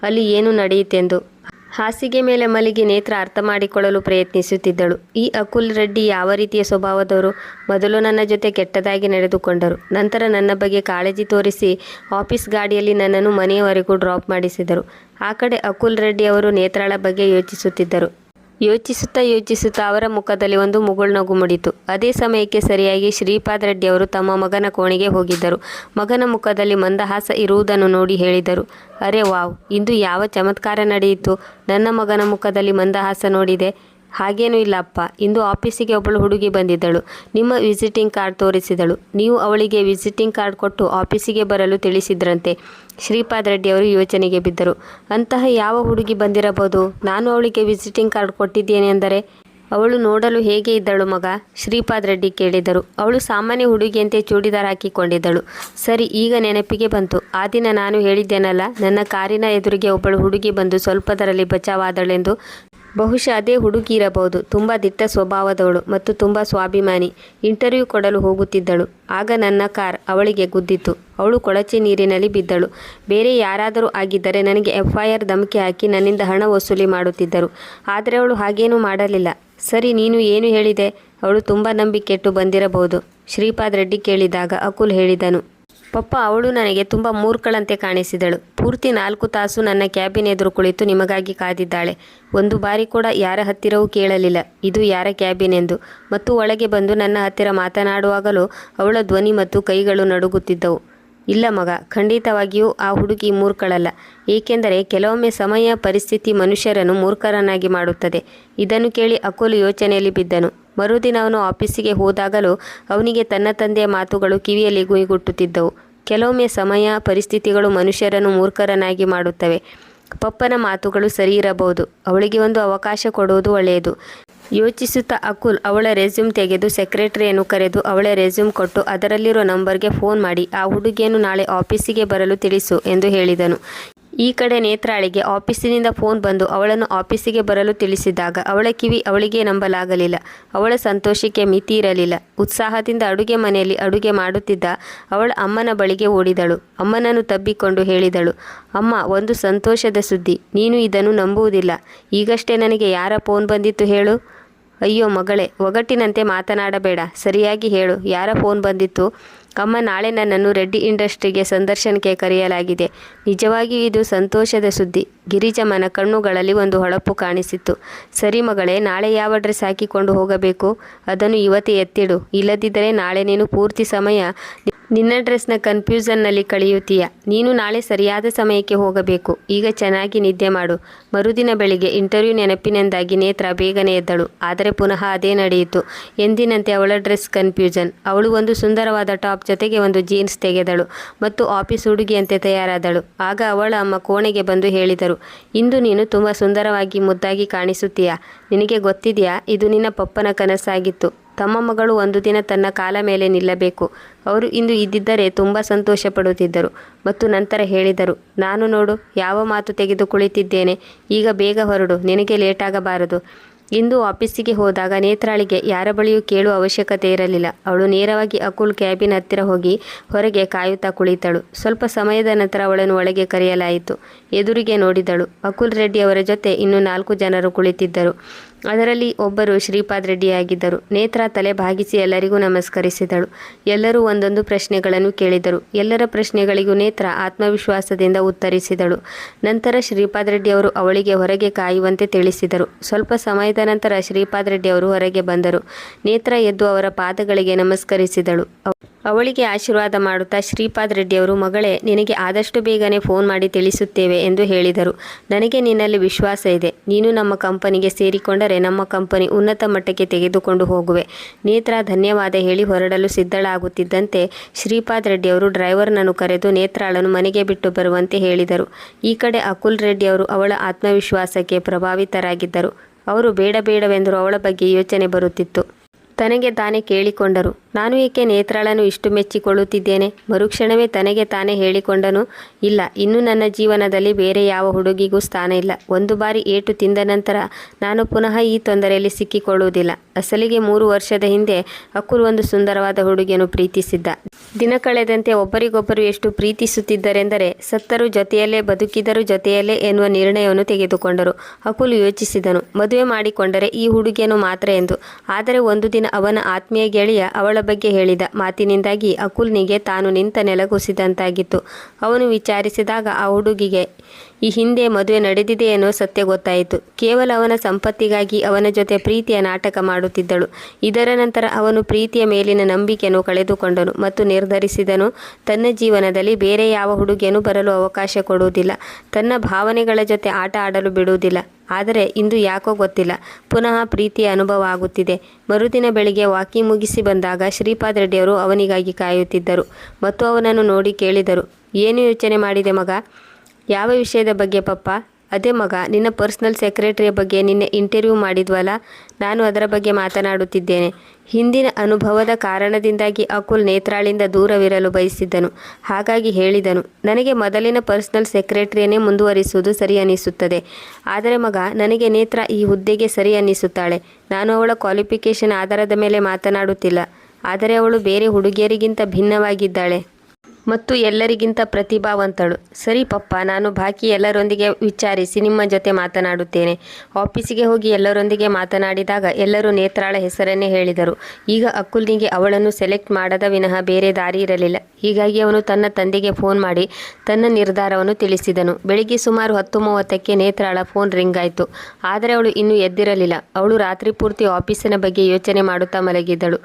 ಅಲ್ಲಿ ಏನು ನಡೆಯಿತೆಂದು. ಹಾಸಿಗೆ ಮೇಲೆ ಮಲಗಿ ನೇತ್ರ ಅರ್ಥ ಮಾಡಿಕೊಳ್ಳಲು ಪ್ರಯತ್ನಿಸುತ್ತಿದ್ದಳು. ಈ ಅಕುಲ್ ರೆಡ್ಡಿ ಯಾವ ರೀತಿಯ ಸ್ವಭಾವದವರು? ಮೊದಲು ನನ್ನ ಜೊತೆ ಕೆಟ್ಟದಾಗಿ ನಡೆದುಕೊಂಡರು, ನಂತರ ನನ್ನ ಬಗ್ಗೆ ಕಾಳಜಿ ತೋರಿಸಿ ಆಫೀಸ್ ಗಾಡಿಯಲ್ಲಿ ನನ್ನನ್ನು ಮನೆಯವರೆಗೂ ಡ್ರಾಪ್ ಮಾಡಿಸಿದರು. ಆ ಕಡೆ ಅಕುಲ್ ರೆಡ್ಡಿ ಅವರು ನೇತ್ರಾಳ ಬಗ್ಗೆ ಯೋಚಿಸುತ್ತಿದ್ದರು. ಯೋಚಿಸುತ್ತಾ ಅವರ ಮುಖದಲ್ಲಿ ಒಂದು ಮುಗುಳ್ನಗು ಮೂಡಿತು. ಅದೇ ಸಮಯಕ್ಕೆ ಸರಿಯಾಗಿ ಶ್ರೀಪಾದ್ ರೆಡ್ಡಿ ಅವರು ತಮ್ಮ ಮಗನ ಕೋಣೆಗೆ ಹೋಗಿದ್ದರು. ಮಗನ ಮುಖದಲ್ಲಿ ಮಂದಹಾಸ ಇರುವುದನ್ನು ನೋಡಿ ಹೇಳಿದರು, ಅರೆ ವಾವ್, ಇಂದು ಯಾವ ಚಮತ್ಕಾರ ನಡೆಯಿತು? ನನ್ನ ಮಗನ ಮುಖದಲ್ಲಿ ಮಂದಹಾಸ ನೋಡಿದೆ. ಹಾಗೇನೂ ಇಲ್ಲ ಅಪ್ಪ, ಇಂದು ಆಫೀಸಿಗೆ ಒಬ್ಬಳು ಹುಡುಗಿ ಬಂದಿದ್ದಳು. ನಿಮ್ಮ ವಿಸಿಟಿಂಗ್ ಕಾರ್ಡ್ ತೋರಿಸಿದಳು. ನೀವು ಅವಳಿಗೆ ವಿಸಿಟಿಂಗ್ ಕಾರ್ಡ್ ಕೊಟ್ಟು ಆಫೀಸಿಗೆ ಬರಲು ತಿಳಿಸಿದ್ರಂತೆ. ಶ್ರೀಪಾದ್ ರೆಡ್ಡಿ ಅವರು ಯೋಚನೆಗೆ ಬಿದ್ದರು. ಅಂತಹ ಯಾವ ಹುಡುಗಿ ಬಂದಿರಬಹುದು? ನಾನು ಅವಳಿಗೆ ವಿಸಿಟಿಂಗ್ ಕಾರ್ಡ್ ಕೊಟ್ಟಿದ್ದೇನೆ ಅಂದರೆ? ಅವಳು ನೋಡಲು ಹೇಗೆ ಇದ್ದಳು ಮಗ? ಶ್ರೀಪಾದ್ ರೆಡ್ಡಿ ಕೇಳಿದರು. ಅವಳು ಸಾಮಾನ್ಯ ಹುಡುಗಿಯಂತೆ ಚೂಡಿದಾರ್ ಹಾಕಿಕೊಂಡಿದ್ದಳು. ಸರಿ, ಈಗ ನೆನಪಿಗೆ ಬಂತು. ಆ ದಿನ ನಾನು ಹೇಳಿದ್ದೇನಲ್ಲ, ನನ್ನ ಕಾರಿನ ಎದುರಿಗೆ ಒಬ್ಬಳು ಹುಡುಗಿ ಬಂದು ಸ್ವಲ್ಪದರಲ್ಲಿ ಬಚಾವಾದಳೆಂದು. ಬಹುಶಃ ಅದೇ ಹುಡುಗಿ ಇರಬಹುದು. ತುಂಬ ದಿಟ್ಟ ಸ್ವಭಾವದವಳು ಮತ್ತು ತುಂಬ ಸ್ವಾಭಿಮಾನಿ. ಇಂಟರ್ವ್ಯೂ ಕೊಡಲು ಹೋಗುತ್ತಿದ್ದಳು. ಆಗ ನನ್ನ ಕಾರ್ ಅವಳಿಗೆ ಗುದ್ದಿತು. ಅವಳು ಕೊಳಚೆ ನೀರಿನಲ್ಲಿ ಬಿದ್ದಳು. ಬೇರೆ ಯಾರಾದರೂ ಆಗಿದ್ದರೆ ನನಗೆ FIR ಧಮಕಿ ಹಾಕಿ ನನ್ನಿಂದ ಹಣ ವಸೂಲಿ ಮಾಡುತ್ತಿದ್ದರು. ಆದರೆ ಅವಳು ಹಾಗೇನೂ ಮಾಡಲಿಲ್ಲ. ಸರಿ, ನೀನು ಏನು ಹೇಳಿದೆ? ಅವಳು ತುಂಬ ನಂಬಿ ಕೆಟ್ಟು ಬಂದಿರಬಹುದು. ಶ್ರೀಪಾದ್ ರೆಡ್ಡಿ ಕೇಳಿದಾಗ ಅಕುಲ್ ಹೇಳಿದನು, ಪಪ್ಪ, ಅವಳು ನನಗೆ ತುಂಬ ಮೂರ್ಖಳಂತೆ ಕಾಣಿಸಿದಳು. ಪೂರ್ತಿ 4 ತಾಸು ನನ್ನ ಕ್ಯಾಬಿನ್ ಎದುರು ಕುಳಿತು ನಿಮಗಾಗಿ ಕಾದಿದ್ದಾಳೆ. ಒಂದು ಬಾರಿ ಕೂಡ ಯಾರ ಹತ್ತಿರವೂ ಕೇಳಲಿಲ್ಲ ಇದು ಯಾರ ಕ್ಯಾಬಿನ್ ಎಂದು. ಮತ್ತು ಒಳಗೆ ಬಂದು ನನ್ನ ಹತ್ತಿರ ಮಾತನಾಡುವಾಗಲೂ ಅವಳ ಧ್ವನಿ ಮತ್ತು ಕೈಗಳು ನಡುಗುತ್ತಿದ್ದವು. ಇಲ್ಲ ಮಗ, ಖಂಡಿತವಾಗಿಯೂ ಆ ಹುಡುಗಿ ಮೂರ್ಖಳಲ್ಲ. ಏಕೆಂದರೆ ಕೆಲವೊಮ್ಮೆ ಸಮಯ, ಪರಿಸ್ಥಿತಿ ಮನುಷ್ಯರನ್ನು ಮೂರ್ಖರನ್ನಾಗಿ ಮಾಡುತ್ತದೆ. ಇದನ್ನು ಕೇಳಿ ಅಕುಲ್ ಯೋಚನೆಯಲ್ಲಿ ಬಿದ್ದನು. ಮರುದಿನ ಅವನು ಆಫೀಸಿಗೆ ಹೋದಾಗಲೂ ಅವನಿಗೆ ತನ್ನ ತಂದೆಯ ಮಾತುಗಳು ಕಿವಿಯಲ್ಲಿ ಗುಯಿಗುಟ್ಟುತ್ತಿದ್ದವು. ಕೆಲವೊಮ್ಮೆ ಸಮಯ, ಪರಿಸ್ಥಿತಿಗಳು ಮನುಷ್ಯರನ್ನು ಮೂರ್ಖರನ್ನಾಗಿ ಮಾಡುತ್ತವೆ. ಪಪ್ಪನ ಮಾತುಗಳು ಸರಿ ಇರಬಹುದು. ಅವಳಿಗೆ ಒಂದು ಅವಕಾಶ ಕೊಡುವುದು ಒಳ್ಳೆಯದು. ಯೋಚಿಸುತ್ತಾ ಅಕುಲ್ ಅವಳ ರೆಸ್ಯೂಮ್ ತೆಗೆದು ಸೆಕ್ರೆಟರಿಯನ್ನು ಕರೆದು ಅವಳ ರೆಸ್ಯೂಮ್ ಕೊಟ್ಟು ಅದರಲ್ಲಿರೋ ನಂಬರ್ಗೆ ಫೋನ್ ಮಾಡಿ ಆ ಹುಡುಗಿಯನ್ನು ನಾಳೆ ಆಫೀಸಿಗೆ ಬರಲು ತಿಳಿಸು ಎಂದು ಹೇಳಿದನು. ಈ ಕಡೆ ನೇತ್ರಾಳಿಗೆ ಆಫೀಸಿನಿಂದ ಫೋನ್ ಬಂದು ಅವಳನ್ನು ಆಫೀಸಿಗೆ ಬರಲು ತಿಳಿಸಿದಾಗ ಅವಳ ಕಿವಿ ಅವಳಿಗೆ ನಂಬಲಾಗಲಿಲ್ಲ. ಅವಳ ಸಂತೋಷಕ್ಕೆ ಮಿತಿ ಇರಲಿಲ್ಲ. ಉತ್ಸಾಹದಿಂದ ಅಡುಗೆ ಮನೆಯಲ್ಲಿ ಅಡುಗೆ ಮಾಡುತ್ತಿದ್ದ ಅವಳ ಅಮ್ಮನ ಬಳಿಗೆ ಓಡಿದಳು. ಅಮ್ಮನನ್ನು ತಬ್ಬಿಕೊಂಡು ಹೇಳಿದಳು, ಅಮ್ಮ, ಒಂದು ಸಂತೋಷದ ಸುದ್ದಿ. ನೀನು ಇದನ್ನು ನಂಬುವುದಿಲ್ಲ. ಈಗಷ್ಟೇ ನನಗೆ ಯಾರ ಫೋನ್ ಬಂದಿತ್ತು ಹೇಳು? ಅಯ್ಯೋ ಮಗಳೇ, ಒಗಟಿನಂತೆ ಮಾತನಾಡಬೇಡ, ಸರಿಯಾಗಿ ಹೇಳು, ಯಾರ ಫೋನ್ ಬಂದಿತ್ತು? ಅಮ್ಮ, ನಾಳೆ ನನ್ನನ್ನು ರೆಡ್ಡಿ ಇಂಡಸ್ಟ್ರಿಗೆ ಸಂದರ್ಶನಕ್ಕೆ ಕರೆಯಲಾಗಿದೆ. ನಿಜವಾಗಿಯೂ ಇದು ಸಂತೋಷದ ಸುದ್ದಿ. ಗಿರಿಜಮ್ಮನ ಕಣ್ಣುಗಳಲ್ಲಿ ಒಂದು ಹೊಳಪು ಕಾಣಿಸಿತ್ತು. ಸರಿ ಮಗಳೇ, ನಾಳೆ ಯಾವ ಡ್ರೆಸ್ ಹಾಕಿಕೊಂಡು ಹೋಗಬೇಕು? ಅದನ್ನು ಇವತ್ತೇ ಎತ್ತಿಡು. ಇಲ್ಲದಿದ್ದರೆ ನಾಳೆ ನೀನು ಪೂರ್ತಿ ಸಮಯ ನಿನ್ನ ಡ್ರೆಸ್ನ ಕನ್ಫ್ಯೂಷನ್ನಲ್ಲಿ ಕಳೆಯುತ್ತೀಯ. ನೀನು ನಾಳೆ ಸರಿಯಾದ ಸಮಯಕ್ಕೆ ಹೋಗಬೇಕು. ಈಗ ಚೆನ್ನಾಗಿ ನಿದ್ದೆ ಮಾಡು. ಮರುದಿನ ಬೆಳಿಗ್ಗೆ ಇಂಟರ್ವ್ಯೂ ನೆನಪಿನಿಂದಾಗಿ ನೇತ್ರ ಬೇಗನೆ ಎದ್ದಳು. ಆದರೆ ಪುನಃ ಅದೇ ನಡೆಯಿತು. ಎಂದಿನಂತೆ ಅವಳ ಡ್ರೆಸ್ ಕನ್ಫ್ಯೂಷನ್. ಅವಳು ಒಂದು ಸುಂದರವಾದ ಟಾಪ್ ಜೊತೆಗೆ ಒಂದು ಜೀನ್ಸ್ ತೆಗೆದಳು ಮತ್ತು ಆಫೀಸ್ ಹುಡುಗಿಯಂತೆ ತಯಾರಾದಳು. ಆಗ ಅವಳ ಅಮ್ಮ ಕೋಣೆಗೆ ಬಂದು ಹೇಳಿದರು, ಇಂದು ನೀನು ತುಂಬ ಸುಂದರವಾಗಿ ಮುದ್ದಾಗಿ ಕಾಣಿಸುತ್ತೀಯಾ? ನಿನಗೆ ಗೊತ್ತಿದೆಯಾ, ಇದು ನಿನ್ನ ಪಪ್ಪನ ಕನಸಾಗಿತ್ತು. ತಮ್ಮ ಮಗಳು ಒಂದು ದಿನ ತನ್ನ ಕಾಲ ಮೇಲೆ ನಿಲ್ಲಬೇಕು. ಅವರು ಇಂದು ಇದ್ದಿದ್ದರೆ ತುಂಬ ಸಂತೋಷ ಪಡುತ್ತಿದ್ದರು. ಮತ್ತು ನಂತರ ಹೇಳಿದರು, ನಾನು ನೋಡು ಯಾವ ಮಾತು ತೆಗೆದು ಕುಳಿತಿದ್ದೇನೆ. ಈಗ ಬೇಗ ಹೊರಡು, ನಿನಗೆ ಲೇಟಾಗಬಾರದು. ಇಂದು ಆಫೀಸಿಗೆ ಹೋದಾಗ ನೇತ್ರಾಳಿಗೆ ಯಾರ ಬಳಿಯೂ ಕೇಳುವ ಅವಶ್ಯಕತೆ ಇರಲಿಲ್ಲ. ಅವಳು ನೇರವಾಗಿ ಅಕುಲ್ ಕ್ಯಾಬಿನ್ ಹತ್ತಿರ ಹೋಗಿ ಹೊರಗೆ ಕಾಯುತ್ತಾ ಕುಳಿತಳು. ಸ್ವಲ್ಪ ಸಮಯದ ನಂತರ ಅವಳನ್ನು ಒಳಗೆ ಕರೆಯಲಾಯಿತು. ಎದುರಿಗೆ ನೋಡಿದಳು. ಅಕುಲ್ ರೆಡ್ಡಿ ಅವರ ಜೊತೆ ಇನ್ನೂ 4 ಜನರು ಕುಳಿತಿದ್ದರು. ಅದರಲ್ಲಿ ಒಬ್ಬರು ಶ್ರೀಪಾದ್ ರೆಡ್ಡಿಯಾಗಿದ್ದರು. ನೇತ್ರ ತಲೆ ಭಾಗಿಸಿ ಎಲ್ಲರಿಗೂ ನಮಸ್ಕರಿಸಿದಳು. ಎಲ್ಲರೂ ಒಂದೊಂದು ಪ್ರಶ್ನೆಗಳನ್ನು ಕೇಳಿದರು. ಎಲ್ಲರ ಪ್ರಶ್ನೆಗಳಿಗೂ ನೇತ್ರ ಆತ್ಮವಿಶ್ವಾಸದಿಂದ ಉತ್ತರಿಸಿದಳು. ನಂತರ ಶ್ರೀಪಾದ್ ರೆಡ್ಡಿ ಅವರು ಅವಳಿಗೆ ಹೊರಗೆ ಕಾಯುವಂತೆ ತಿಳಿಸಿದರು. ಸ್ವಲ್ಪ ಸಮಯದ ನಂತರ ಶ್ರೀಪಾದ್ ರೆಡ್ಡಿ ಅವರು ಹೊರಗೆ ಬಂದರು. ನೇತ್ರ ಎದ್ದು ಅವರ ಪಾದಗಳಿಗೆ ನಮಸ್ಕರಿಸಿದಳು. ಅವಳಿಗೆ ಆಶೀರ್ವಾದ ಮಾಡುತ್ತಾ ಶ್ರೀಪಾದ್ ರೆಡ್ಡಿ ಅವರು, ಮಗಳೇ, ನಿನಗೆ ಆದಷ್ಟು ಬೇಗನೆ ಫೋನ್ ಮಾಡಿ ತಿಳಿಸುತ್ತೇವೆ ಎಂದು ಹೇಳಿದರು. ನನಗೆ ನಿನ್ನಲ್ಲಿ ವಿಶ್ವಾಸ ಇದೆ. ನೀನು ನಮ್ಮ ಕಂಪನಿಗೆ ಸೇರಿಕೊಂಡರೆ ನಮ್ಮ ಕಂಪನಿ ಉನ್ನತ ಮಟ್ಟಕ್ಕೆ ತೆಗೆದುಕೊಂಡು ಹೋಗುವೆ. ನೇತ್ರ ಧನ್ಯವಾದ ಹೇಳಿ ಹೊರಡಲು ಸಿದ್ಧಳಾಗುತ್ತಿದ್ದಂತೆ ಶ್ರೀಪಾದ್ ರೆಡ್ಡಿ ಅವರು ಡ್ರೈವರ್ನನ್ನು ಕರೆದು ನೇತ್ರಾಳನ್ನು ಮನೆಗೆ ಬಿಟ್ಟು ಬರುವಂತೆ ಹೇಳಿದರು. ಈ ಕಡೆ ಅಕುಲ್ ರೆಡ್ಡಿ ಅವರು ಅವಳ ಆತ್ಮವಿಶ್ವಾಸಕ್ಕೆ ಪ್ರಭಾವಿತರಾಗಿದ್ದರು. ಅವರು ಬೇಡವೆಂದರೂ ಅವಳ ಬಗ್ಗೆ ಯೋಚನೆ ಬರುತ್ತಿತ್ತು. ತನಗೆ ತಾನೇ ಕೇಳಿಕೊಂಡರು. ನಾನು ಏಕೆ ನೇತ್ರಾಳನ್ನು ಇಷ್ಟು ಮೆಚ್ಚಿಕೊಳ್ಳುತ್ತಿದ್ದೇನೆ? ಮರುಕ್ಷಣವೇ ತನಗೆ ತಾನೇ ಹೇಳಿಕೊಂಡನು, ಇಲ್ಲ, ಇನ್ನು ನನ್ನ ಜೀವನದಲ್ಲಿ ಬೇರೆ ಯಾವ ಹುಡುಗಿಗೂ ಸ್ಥಾನ ಇಲ್ಲ. ಒಂದು ಬಾರಿ ಏಟು ತಿಂದ ನಂತರ ನಾನು ಪುನಃ ಈ ತೊಂದರೆಯಲ್ಲಿ ಸಿಕ್ಕಿಕೊಳ್ಳುವುದಿಲ್ಲ. ಅಸಲಿಗೆ 3 ವರ್ಷದ ಹಿಂದೆ ಅಕುಲ್ ಒಂದು ಸುಂದರವಾದ ಹುಡುಗಿಯನ್ನು ಪ್ರೀತಿಸಿದ್ದ. ದಿನ ಕಳೆದಂತೆ ಒಬ್ಬರಿಗೊಬ್ಬರು ಎಷ್ಟು ಪ್ರೀತಿಸುತ್ತಿದ್ದರೆಂದರೆ ಸತ್ತರೂ ಜೊತೆಯಲ್ಲೇ ಬದುಕಿದರೂ ಜೊತೆಯಲ್ಲೇ ಎನ್ನುವ ನಿರ್ಣಯವನ್ನು ತೆಗೆದುಕೊಂಡರು. ಅಕುಲ್ ಯೋಚಿಸಿದನು, ಮದುವೆ ಮಾಡಿಕೊಂಡರೆ ಈ ಹುಡುಗಿಯನ್ನು ಮಾತ್ರ ಎಂದು. ಆದರೆ ಒಂದು ದಿನ ಅವನ ಆತ್ಮೀಯ ಗೆಳೆಯ ಅವಳ ಬಗ್ಗೆ ಹೇಳಿದ ಮಾತಿನಿಂದಾಗಿ ಅಕುಲ್ನಿಗೆ ತಾನು ನಿಂತ ನೆಲ ಕುಸಿದಂತಾಗಿತ್ತು. ಅವನು ವಿಚಾರಿಸಿದಾಗ ಆ ಹುಡುಗಿಗೆ ಈ ಹಿಂದೆ ಮದುವೆ ನಡೆದಿದೆ ಎನ್ನುವ ಸತ್ಯ ಗೊತ್ತಾಯಿತು. ಕೇವಲ ಅವನ ಸಂಪತ್ತಿಗಾಗಿ ಅವನ ಜೊತೆ ಪ್ರೀತಿಯ ನಾಟಕ ಮಾಡುತ್ತಿದ್ದಳು. ಇದರ ನಂತರ ಅವನು ಪ್ರೀತಿಯ ಮೇಲಿನ ನಂಬಿಕೆಯನ್ನು ಕಳೆದುಕೊಂಡನು ಮತ್ತು ನಿರ್ಧರಿಸಿದನು, ತನ್ನ ಜೀವನದಲ್ಲಿ ಬೇರೆ ಯಾವ ಹುಡುಗಿಯನ್ನು ಬರಲು ಅವಕಾಶ ಕೊಡುವುದಿಲ್ಲ, ತನ್ನ ಭಾವನೆಗಳ ಜೊತೆ ಆಟ ಆಡಲು ಬಿಡುವುದಿಲ್ಲ. ಆದರೆ ಇಂದು ಯಾಕೋ ಗೊತ್ತಿಲ್ಲ, ಪುನಃ ಪ್ರೀತಿಯ ಅನುಭವ ಆಗುತ್ತಿದೆ. ಮರುದಿನ ಬೆಳಿಗ್ಗೆ ವಾಕಿಂಗ್ ಮುಗಿಸಿ ಬಂದಾಗ ಶ್ರೀಪಾದ್ ರೆಡ್ಡಿಯವರು ಅವನಿಗಾಗಿ ಕಾಯುತ್ತಿದ್ದರು ಮತ್ತು ಅವನನ್ನು ನೋಡಿ ಕೇಳಿದರು, ಏನು ಯೋಚನೆ ಮಾಡಿದೆ ಮಗ? ಯಾವ ವಿಷಯದ ಬಗ್ಗೆ ಪಪ್ಪ? ಅದೇ ಮಗ, ನಿನ್ನ ಪರ್ಸನಲ್ ಸೆಕ್ರೆಟರಿಯ ಬಗ್ಗೆ ನಿನ್ನೆ ಇಂಟರ್ವ್ಯೂ ಮಾಡಿದ್ವಲ್ಲ, ನಾನು ಅದರ ಬಗ್ಗೆ ಮಾತನಾಡುತ್ತಿದ್ದೇನೆ. ಹಿಂದಿನ ಅನುಭವದ ಕಾರಣದಿಂದಾಗಿ ಅಕುಲ್ ನೇತ್ರಾಳಿಂದ ದೂರವಿರಲು ಬಯಸಿದ್ದನು. ಹಾಗಾಗಿ ಹೇಳಿದನು, ನನಗೆ ಮೊದಲಿನ ಪರ್ಸನಲ್ ಸೆಕ್ರೆಟರಿಯನ್ನೇ ಮುಂದುವರಿಸುವುದು ಸರಿ ಅನ್ನಿಸುತ್ತದೆ. ಆದರೆ ಮಗ, ನನಗೆ ನೇತ್ರ ಈ ಹುದ್ದೆಗೆ ಸರಿ ಅನ್ನಿಸುತ್ತಾಳೆ. ನಾನು ಅವಳ ಕ್ವಾಲಿಫಿಕೇಷನ್ ಆಧಾರದ ಮೇಲೆ ಮಾತನಾಡುತ್ತಿಲ್ಲ, ಆದರೆ ಅವಳು ಬೇರೆ ಹುಡುಗಿಯರಿಗಿಂತ ಭಿನ್ನವಾಗಿದ್ದಾಳೆ ಮತ್ತು ಎಲ್ಲರಿಗಿಂತ ಪ್ರತಿಭಾವಂತಳು. ಸರಿ ಪಪ್ಪ, ನಾನು ಬಾಕಿ ಎಲ್ಲರೊಂದಿಗೆ ವಿಚಾರಿಸಿ ನಿಮ್ಮ ಜೊತೆ ಮಾತನಾಡುತ್ತೇನೆ. ಆಫೀಸಿಗೆ ಹೋಗಿ ಎಲ್ಲರೊಂದಿಗೆ ಮಾತನಾಡಿದಾಗ ಎಲ್ಲರೂ ನೇತ್ರಾಳ ಹೆಸರನ್ನೇ ಹೇಳಿದರು. ಈಗ ಅಕುಲ್ನಿಗೆ ಅವಳನ್ನು ಸೆಲೆಕ್ಟ್ ಮಾಡದ ವಿನಃ ಬೇರೆ ದಾರಿ ಇರಲಿಲ್ಲ. ಹೀಗಾಗಿ ಅವನು ತನ್ನ ತಂದೆಗೆ ಫೋನ್ ಮಾಡಿ ತನ್ನ ನಿರ್ಧಾರವನ್ನು ತಿಳಿಸಿದನು. ಬೆಳಿಗ್ಗೆ ಸುಮಾರು 10:30ಕ್ಕೆ ನೇತ್ರಾಳ ಫೋನ್ ರಿಂಗ್ ಆಯಿತು. ಆದರೆ ಅವಳು ಇನ್ನೂ ಎದ್ದಿರಲಿಲ್ಲ. ಅವಳು ರಾತ್ರಿ ಪೂರ್ತಿ ಆಫೀಸಿನ ಬಗ್ಗೆ ಯೋಚನೆ ಮಾಡುತ್ತಾ ಮಲಗಿದ್ದಳು.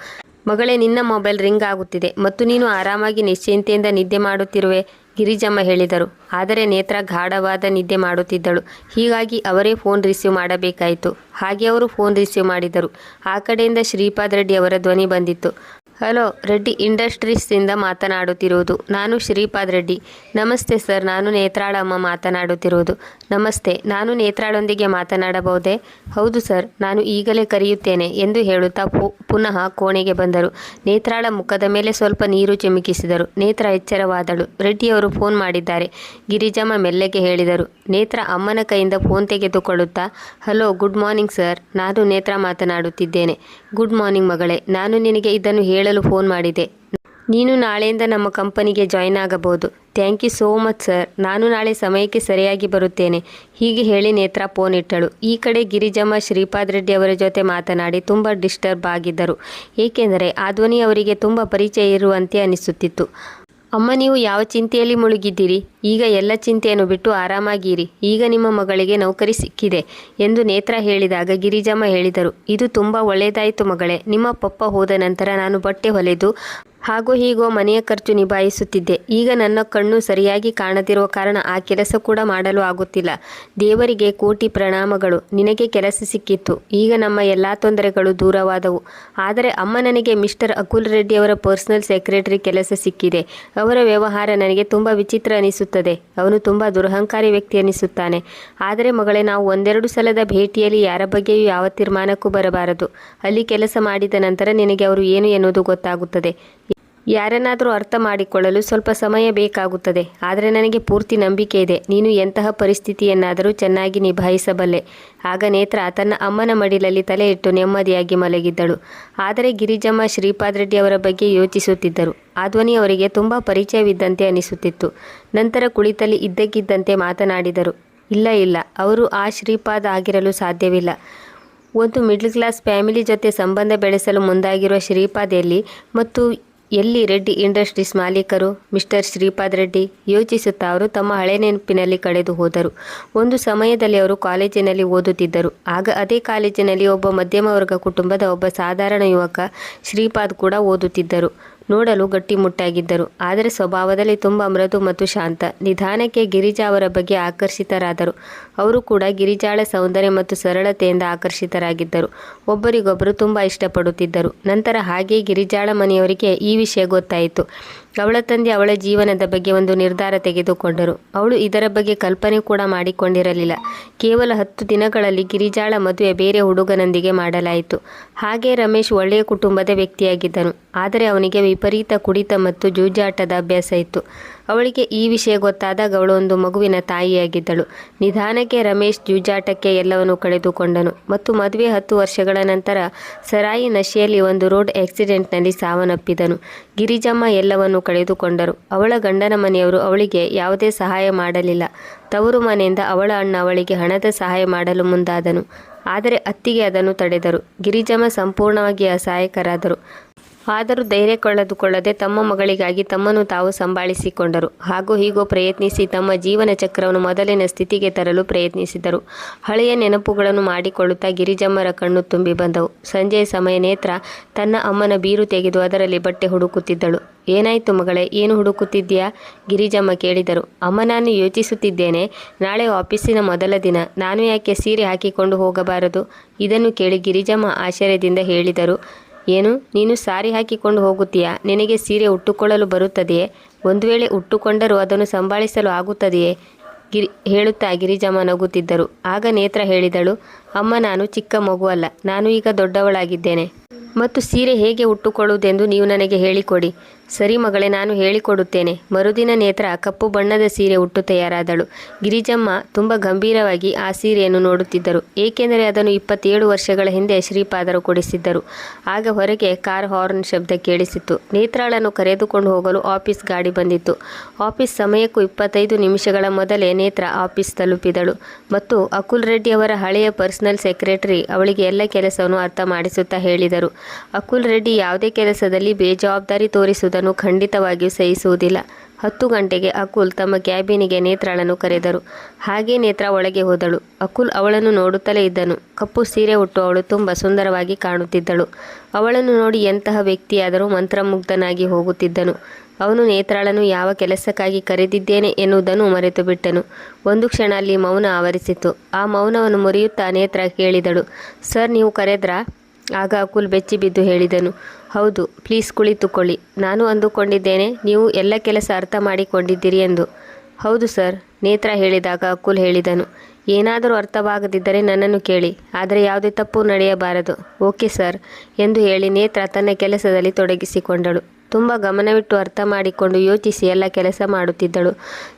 ಮಗಳೇ, ನಿನ್ನ ಮೊಬೈಲ್ ರಿಂಗ್ ಆಗುತ್ತಿದೆ ಮತ್ತು ನೀನು ಆರಾಮಾಗಿ ನಿಶ್ಚಿಂತೆಯಿಂದ ನಿದ್ದೆ ಮಾಡುತ್ತಿರುವೆ, ಗಿರಿಜಮ್ಮ ಹೇಳಿದರು. ಆದರೆ ನೇತ್ರ ಗಾಢವಾದ ನಿದ್ದೆ ಮಾಡುತ್ತಿದ್ದಳು. ಹೀಗಾಗಿ ಅವರೇ ಫೋನ್ ರಿಸೀವ್ ಮಾಡಬೇಕಾಯಿತು. ಹಾಗೆ ಅವರು ಫೋನ್ ರಿಸೀವ್ ಮಾಡಿದರು. ಆ ಕಡೆಯಿಂದ ಶ್ರೀಪಾದ್ ರೆಡ್ಡಿ ಅವರ ಧ್ವನಿ ಬಂದಿತ್ತು. ಹಲೋ, ರೆಡ್ಡಿ ಇಂಡಸ್ಟ್ರೀಸಿಂದ ಮಾತನಾಡುತ್ತಿರುವುದು. ನಾನು ಶ್ರೀಪಾದ್ ರೆಡ್ಡಿ. ನಮಸ್ತೆ ಸರ್, ನಾನು ನೇತ್ರಾಳ ಅಮ್ಮ ಮಾತನಾಡುತ್ತಿರುವುದು. ನಮಸ್ತೆ, ನಾನು ನೇತ್ರಾಳೊಂದಿಗೆ ಮಾತನಾಡಬಹುದೇ? ಹೌದು ಸರ್, ನಾನು ಈಗಲೇ ಕರೆಯುತ್ತೇನೆ ಎಂದು ಹೇಳುತ್ತಾ ಪುನಃ ಕೋಣೆಗೆ ಬಂದರು. ನೇತ್ರಾಳ ಮುಖದ ಮೇಲೆ ಸ್ವಲ್ಪ ನೀರು ಚಿಮುಕಿಸಿದರು. ನೇತ್ರ ಎಚ್ಚರವಾದಳು. ರೆಡ್ಡಿಯವರು ಫೋನ್ ಮಾಡಿದ್ದಾರೆ, ಗಿರಿಜಮ್ಮ ಮೆಲ್ಲಗೆ ಹೇಳಿದರು. ನೇತ್ರ ಅಮ್ಮನ ಕೈಯಿಂದ ಫೋನ್ ತೆಗೆದುಕೊಳ್ಳುತ್ತಾ, ಹಲೋ, ಗುಡ್ ಮಾರ್ನಿಂಗ್ ಸರ್, ನಾನು ನೇತ್ರ ಮಾತನಾಡುತ್ತಿದ್ದೇನೆ. ಗುಡ್ ಮಾರ್ನಿಂಗ್ ಮಗಳೇ, ನಾನು ನಿನಗೆ ಇದನ್ನು ಹೇಳಲು ಫೋನ್ ಮಾಡಿದೆ. ನೀನು ನಾಳೆಯಿಂದ ನಮ್ಮ ಕಂಪನಿಗೆ ಜಾಯಿನ್ ಆಗಬಹುದು. Thank you so much sir, ನಾನು ನಾಳೆ ಸಮಯಕ್ಕೆ ಸರಿಯಾಗಿ ಬರುತ್ತೇನೆ. ಹೀಗೆ ಹೇಳಿ ನೇತ್ರ ಫೋನ್ ಇಟ್ಟಳು. ಈ ಕಡೆ ಗಿರಿಜಮ್ಮ ಶ್ರೀಪಾದ್ ರೆಡ್ಡಿ ಅವರ ಜೊತೆ ಮಾತನಾಡಿ ತುಂಬ ಡಿಸ್ಟರ್ಬ್ ಆಗಿದ್ದರು. ಏಕೆಂದರೆ ಆ ಧ್ವನಿ ಅವರಿಗೆ ತುಂಬ ಪರಿಚಯ ಇರುವಂತೆ ಅನಿಸುತ್ತಿತ್ತು. ಅಮ್ಮ, ನೀವು ಯಾವ ಚಿಂತೆಯಲ್ಲಿ ಮುಳುಗಿದ್ದೀರಿ? ಈಗ ಎಲ್ಲ ಚಿಂತೆಯನ್ನು ಬಿಟ್ಟು ಆರಾಮಾಗಿರಿ. ಈಗ ನಿಮ್ಮ ಮಗಳಿಗೆ ನೌಕರಿ ಸಿಕ್ಕಿದೆ ಎಂದು ನೇತ್ರ ಹೇಳಿದಾಗ ಗಿರಿಜಮ್ಮ ಹೇಳಿದರು, ಇದು ತುಂಬ ಒಳ್ಳೆಯದಾಯಿತು ಮಗಳೇ. ನಿಮ್ಮ ಪಪ್ಪ ಹೋದ ನಂತರ ನಾನು ಬಟ್ಟೆ ಹೊಲೆದು ಹಾಗೂ ಹೀಗೋ ಮನೆಯ ಖರ್ಚು ನಿಭಾಯಿಸುತ್ತಿದ್ದೆ. ಈಗ ನನ್ನ ಕಣ್ಣು ಸರಿಯಾಗಿ ಕಾಣದಿರುವ ಕಾರಣ ಆ ಕೆಲಸ ಕೂಡ ಮಾಡಲು ಆಗುತ್ತಿಲ್ಲ. ದೇವರಿಗೆ ಕೋಟಿ ಪ್ರಣಾಮಗಳು, ನಿನಗೆ ಕೆಲಸ ಸಿಕ್ಕಿತ್ತು. ಈಗ ನಮ್ಮ ಎಲ್ಲ ತೊಂದರೆಗಳು ದೂರವಾದವು. ಆದರೆ ಅಮ್ಮ, ನನಗೆ ಮಿಸ್ಟರ್ ಅಕುಲ್ ರೆಡ್ಡಿ ಅವರ ಪರ್ಸನಲ್ ಸೆಕ್ರೆಟರಿ ಕೆಲಸ ಸಿಕ್ಕಿದೆ. ಅವರ ವ್ಯವಹಾರ ನನಗೆ ತುಂಬ ವಿಚಿತ್ರ ಅನಿಸುತ್ತದೆ. ಅವನು ತುಂಬ ದುರಹಂಕಾರಿ ವ್ಯಕ್ತಿ ಅನಿಸುತ್ತಾನೆ. ಆದರೆ ಮಗಳೇ, ನಾವು ಒಂದೆರಡು ಸಲದ ಭೇಟಿಯಲ್ಲಿ ಯಾರ ಬಗ್ಗೆಯೂ ಯಾವ ತೀರ್ಮಾನಕ್ಕೂ ಬರಬಾರದು. ಅಲ್ಲಿ ಕೆಲಸ ಮಾಡಿದ ನಂತರ ನಿನಗೆ ಅವರು ಏನು ಎನ್ನುವುದು ಗೊತ್ತಾಗುತ್ತದೆ. ಯಾರನ್ನಾದರೂ ಅರ್ಥ ಮಾಡಿಕೊಳ್ಳಲು ಸ್ವಲ್ಪ ಸಮಯ ಬೇಕಾಗುತ್ತದೆ. ಆದರೆ ನನಗೆ ಪೂರ್ತಿ ನಂಬಿಕೆ ಇದೆ, ನೀನು ಎಂತಹ ಪರಿಸ್ಥಿತಿಯನ್ನಾದರೂ ಚೆನ್ನಾಗಿ ನಿಭಾಯಿಸಬಲ್ಲೆ. ಆಗ ನೇತ್ರ ತನ್ನ ಅಮ್ಮನ ಮಡಿಲಲ್ಲಿ ತಲೆ ಇಟ್ಟು ನೆಮ್ಮದಿಯಾಗಿ ಮಲಗಿದ್ದಳು. ಆದರೆ ಗಿರಿಜಮ್ಮ ಶ್ರೀಪಾದ್ ರೆಡ್ಡಿ ಅವರ ಬಗ್ಗೆ ಯೋಚಿಸುತ್ತಿದ್ದರು. ಆ ಧ್ವನಿ ಅವರಿಗೆ ತುಂಬ ಪರಿಚಯವಿದ್ದಂತೆ ಅನಿಸುತ್ತಿತ್ತು. ನಂತರ ಕುಳಿತಲ್ಲಿ ಇದ್ದಕ್ಕಿದ್ದಂತೆ ಮಾತನಾಡಿದರು. ಇಲ್ಲ, ಅವರು ಆ ಶ್ರೀಪಾದ್ ಆಗಿರಲು ಸಾಧ್ಯವಿಲ್ಲ. ಒಂದು ಮಿಡ್ಲ್ ಕ್ಲಾಸ್ ಫ್ಯಾಮಿಲಿ ಜೊತೆ ಸಂಬಂಧ ಬೆಳೆಸಲು ಮುಂದಾಗಿರುವ ಶ್ರೀಪಾದ್ ಎಲ್ಲಿ ರೆಡ್ಡಿ ಇಂಡಸ್ಟ್ರೀಸ್ ಮಾಲೀಕರು ಮಿಸ್ಟರ್ ಶ್ರೀಪಾದ್ ರೆಡ್ಡಿ? ಯೋಚಿಸುತ್ತಾ ಅವರು ತಮ್ಮ ಹಳೆ ನೆನಪಿನಲ್ಲಿ ಕಳೆದು ಹೋದರು. ಒಂದು ಸಮಯದಲ್ಲಿ ಅವರು ಕಾಲೇಜಿನಲ್ಲಿ ಓದುತ್ತಿದ್ದರು. ಆಗ ಅದೇ ಕಾಲೇಜಿನಲ್ಲಿ ಒಬ್ಬ ಮಧ್ಯಮ ವರ್ಗ ಕುಟುಂಬದ ಒಬ್ಬ ಸಾಧಾರಣ ಯುವಕ ಶ್ರೀಪಾದ್ ಕೂಡ ಓದುತ್ತಿದ್ದರು. ನೋಡಲು ಗಟ್ಟಿಮುಟ್ಟಾಗಿದ್ದರು. ಆದರೆ ಸ್ವಭಾವದಲ್ಲಿ ತುಂಬ ಮೃದು ಮತ್ತು ಶಾಂತ. ನಿಧಾನಕ್ಕೆ ಗಿರಿಜಾ ಅವರ ಬಗ್ಗೆ ಆಕರ್ಷಿತರಾದರು. ಅವರು ಕೂಡ ಗಿರಿಜಾಳ ಸೌಂದರ್ಯ ಮತ್ತು ಸರಳತೆಯಿಂದ ಆಕರ್ಷಿತರಾಗಿದ್ದರು. ಒಬ್ಬರಿಗೊಬ್ಬರು ತುಂಬ ಇಷ್ಟಪಡುತ್ತಿದ್ದರು. ನಂತರ ಹಾಗೆ ಗಿರಿಜಾಳ ಮನೆಯವರಿಗೆ ಈ ವಿಷಯ ಗೊತ್ತಾಯಿತು. ಅವಳ ತಂದೆ ಅವಳ ಜೀವನದ ಬಗ್ಗೆ ಒಂದು ನಿರ್ಧಾರ ತೆಗೆದುಕೊಂಡರು. ಅವಳು ಇದರ ಬಗ್ಗೆ ಕಲ್ಪನೆ ಕೂಡ ಮಾಡಿಕೊಂಡಿರಲಿಲ್ಲ. ಕೇವಲ 10 ದಿನಗಳಲ್ಲಿ ಗಿರಿಜಾಳ ಮದುವೆ ಬೇರೆ ಹುಡುಗನೊಂದಿಗೆ ಮಾಡಲಾಯಿತು. ಹಾಗೆ ರಮೇಶ್ ಒಳ್ಳೆಯ ಕುಟುಂಬದ ವ್ಯಕ್ತಿಯಾಗಿದ್ದನು. ಆದರೆ ಅವನಿಗೆ ವಿಪರೀತ ಕುಡಿತ ಮತ್ತು ಜೂಜಾಟದ ಅಭ್ಯಾಸ ಇತ್ತು. ಅವಳಿಗೆ ಈ ವಿಷಯ ಗೊತ್ತಾದಾಗ ಅವಳು ಒಂದು ಮಗುವಿನ ತಾಯಿಯಾಗಿದ್ದಳು. ನಿಧಾನಕ್ಕೆ ರಮೇಶ್ ಜೂಜಾಟಕ್ಕೆ ಎಲ್ಲವನ್ನೂ ಕಳೆದುಕೊಂಡನು ಮತ್ತು ಮದುವೆ 10 ವರ್ಷಗಳ ನಂತರ ಸರಾಯಿ ನಶೆಯಲ್ಲಿ ಒಂದು ರೋಡ್ ಆಕ್ಸಿಡೆಂಟ್ನಲ್ಲಿ ಸಾವನ್ನಪ್ಪಿದನು. ಗಿರಿಜಮ್ಮ ಎಲ್ಲವನ್ನೂ ಕಳೆದುಕೊಂಡರು. ಅವಳ ಗಂಡನ ಮನೆಯವರು ಅವಳಿಗೆ ಯಾವುದೇ ಸಹಾಯ ಮಾಡಲಿಲ್ಲ. ತವರು ಮನೆಯಿಂದ ಅವಳ ಅಣ್ಣ ಅವಳಿಗೆ ಹಣದ ಸಹಾಯ ಮಾಡಲು ಮುಂದಾದನು. ಆದರೆ ಅತ್ತಿಗೆ ಅದನ್ನು ತಡೆದರು. ಗಿರಿಜಮ್ಮ ಸಂಪೂರ್ಣವಾಗಿ ಅಸಹಾಯಕರಾದರು. ಆದರೂ ಧೈರ್ಯ ಕಳೆದುಕೊಳ್ಳದೆ ತಮ್ಮ ಮಗಳಿಗಾಗಿ ತಮ್ಮನ್ನು ತಾವು ಸಂಭಾಳಿಸಿಕೊಂಡರು. ಹಾಗೂ ಹೀಗೋ ಪ್ರಯತ್ನಿಸಿ ತಮ್ಮ ಜೀವನ ಚಕ್ರವನ್ನು ಮೊದಲಿನ ಸ್ಥಿತಿಗೆ ತರಲು ಪ್ರಯತ್ನಿಸಿದರು. ಹಳೆಯ ನೆನಪುಗಳನ್ನು ಮಾಡಿಕೊಳ್ಳುತ್ತಾ ಗಿರಿಜಮ್ಮರ ಕಣ್ಣು ತುಂಬಿ ಬಂದವು. ಸಂಜೆಯ ಸಮಯ ನೇತ್ರ ತನ್ನ ಅಮ್ಮನ ಬೀರು ತೆಗೆದು ಅದರಲ್ಲಿ ಬಟ್ಟೆ ಹುಡುಕುತ್ತಿದ್ದಳು. ಏನಾಯ್ತು ಮಗಳೇ, ಏನು ಹುಡುಕುತ್ತಿದ್ದೀಯಾ? ಗಿರಿಜಮ್ಮ ಕೇಳಿದರು. ಅಮ್ಮ, ನಾನು ಯೋಚಿಸುತ್ತಿದ್ದೇನೆ, ನಾಳೆ ಆಫೀಸಿನ ಮೊದಲ ದಿನ, ನಾನು ಯಾಕೆ ಸೀರೆ ಹಾಕಿಕೊಂಡು ಹೋಗಬಾರದು? ಇದನ್ನು ಕೇಳಿ ಗಿರಿಜಮ್ಮ ಆಶ್ಚರ್ಯದಿಂದ ಹೇಳಿದರು. ಏನು, ನೀನು ಸಾರಿ ಹಾಕಿಕೊಂಡು ಹೋಗುತ್ತೀಯಾ? ನಿನಗೆ ಸೀರೆ ಉಟ್ಟುಕೊಳ್ಳಲು ಬರುತ್ತದೆಯೇ? ಒಂದು ವೇಳೆ ಉಟ್ಟುಕೊಂಡರೂ ಅದನ್ನು ಸಂಭಾಳಿಸಲು ಆಗುತ್ತದೆಯೇ? ಹೇಳುತ್ತಾ ಗಿರಿಜಮ್ಮ ನಗುತ್ತಿದ್ದರು. ಆಗ ನೇತ್ರ ಹೇಳಿದಳು, ಅಮ್ಮ, ನಾನು ಚಿಕ್ಕ ಮಗು ಅಲ್ಲ, ನಾನು ಈಗ ದೊಡ್ಡವಳಾಗಿದ್ದೇನೆ ಮತ್ತು ಸೀರೆ ಹೇಗೆ ಉಟ್ಟುಕೊಳ್ಳುವುದೆಂದು ನೀವು ನನಗೆ ಹೇಳಿಕೊಡಿ. ಸರಿ ಮಗಳೇ, ನಾನು ಹೇಳಿಕೊಡುತ್ತೇನೆ. ಮರುದಿನ ನೇತ್ರ ಕಪ್ಪು ಬಣ್ಣದ ಸೀರೆ ಉಟ್ಟು ತಯಾರಾದಳು. ಗಿರಿಜಮ್ಮ ತುಂಬ ಗಂಭೀರವಾಗಿ ಆ ಸೀರೆಯನ್ನು ನೋಡುತ್ತಿದ್ದರು, ಏಕೆಂದರೆ ಅದನ್ನು 27 ವರ್ಷಗಳ ಹಿಂದೆ ಶ್ರೀಪಾದರು ಕೊಡಿಸಿದ್ದರು. ಆಗ ಹೊರಗೆ ಕಾರ್ ಹಾರ್ನ್ ಶಬ್ದ ಕೇಳಿಸಿತ್ತು. ನೇತ್ರಾಳನ್ನು ಕರೆದುಕೊಂಡು ಹೋಗಲು ಆಫೀಸ್ ಗಾಡಿ ಬಂದಿತ್ತು. ಆಫೀಸ್ ಸಮಯಕ್ಕೂ 25 ನಿಮಿಷಗಳ ಮೊದಲೇ ನೇತ್ರ ಆಫೀಸ್ ತಲುಪಿದಳು ಮತ್ತು ಅಕುಲ್ ರೆಡ್ಡಿ ಅವರ ಹಳೆಯ ಪರ್ಸನಲ್ ಸೆಕ್ರೆಟರಿ ಅವಳಿಗೆ ಎಲ್ಲ ಕೆಲಸವನ್ನು ಅರ್ಥ ಮಾಡಿಸುತ್ತಾ ಹೇಳಿದರು. ಅಕುಲ್ ರೆಡ್ಡಿ ಯಾವುದೇ ಕೆಲಸದಲ್ಲಿ ಬೇಜವಾಬ್ದಾರಿ ತೋರಿಸುವುದನ್ನು ಖಂಡಿತವಾಗಿಯೂ ಸಹಿಸುವುದಿಲ್ಲ. 10 ಗಂಟೆಗೆ ಅಕುಲ್ ತಮ್ಮ ಕ್ಯಾಬಿನಿಗೆ ನೇತ್ರಾಳನ್ನು ಕರೆದರು. ಹಾಗೇ ನೇತ್ರ ಒಳಗೆ ಹೋದಳು. ಅಕುಲ್ ಅವಳನ್ನು ನೋಡುತ್ತಲೇ ಇದ್ದನು. ಕಪ್ಪು ಸೀರೆ ಉಟ್ಟು ಅವಳು ತುಂಬ ಸುಂದರವಾಗಿ ಕಾಣುತ್ತಿದ್ದಳು. ಅವಳನ್ನು ನೋಡಿ ಎಂತಹ ವ್ಯಕ್ತಿಯಾದರೂ ಮಂತ್ರಮುಗ್ಧನಾಗಿ ಹೋಗುತ್ತಿದ್ದನು. ಅವನು ನೇತ್ರಾಳನ್ನು ಯಾವ ಕೆಲಸಕ್ಕಾಗಿ ಕರೆದಿದ್ದೇನೆ ಎನ್ನುವುದನ್ನು ಮರೆತು ಬಿಟ್ಟನು. ಒಂದು ಕ್ಷಣ ಅಲ್ಲಿ ಮೌನ ಆವರಿಸಿತು. ಆ ಮೌನವನ್ನು ಮುರಿಯುತ್ತಾ ನೇತ್ರ ಕೇಳಿದಳು, ಸರ್, ನೀವು ಕರೆದ್ರಾ? ಆಗ ಅಕುಲ್ ಬೆಚ್ಚಿ ಬಿದ್ದು ಹೇಳಿದನು, ಹೌದು, ಪ್ಲೀಸ್ ಕುಳಿತುಕೊಳ್ಳಿ. ನಾನು ಅಂದುಕೊಂಡಿದ್ದೇನೆ ನೀವು ಎಲ್ಲ ಕೆಲಸ ಅರ್ಥ ಮಾಡಿಕೊಂಡಿದ್ದೀರಿ ಎಂದು. ಹೌದು ಸರ್, ನೇತ್ರ ಹೇಳಿದಾಗ ಅಕುಲ್ ಹೇಳಿದನು, ಏನಾದರೂ ಅರ್ಥವಾಗದಿದ್ದರೆ ನನ್ನನ್ನು ಕೇಳಿ, ಆದರೆ ಯಾವುದೇ ತಪ್ಪು ನಡೆಯಬಾರದು. ಓಕೆ ಸರ್ ಎಂದು ಹೇಳಿ ನೇತ್ರ ತನ್ನ ಕೆಲಸದಲ್ಲಿ ತೊಡಗಿಸಿಕೊಂಡಳು. ತುಂಬ ಗಮನವಿಟ್ಟು ಅರ್ಥ ಮಾಡಿಕೊಂಡು ಯೋಚಿಸಿ ಎಲ್ಲ ಕೆಲಸ ಮಾಡುತ್ತಿದ್ದಳು.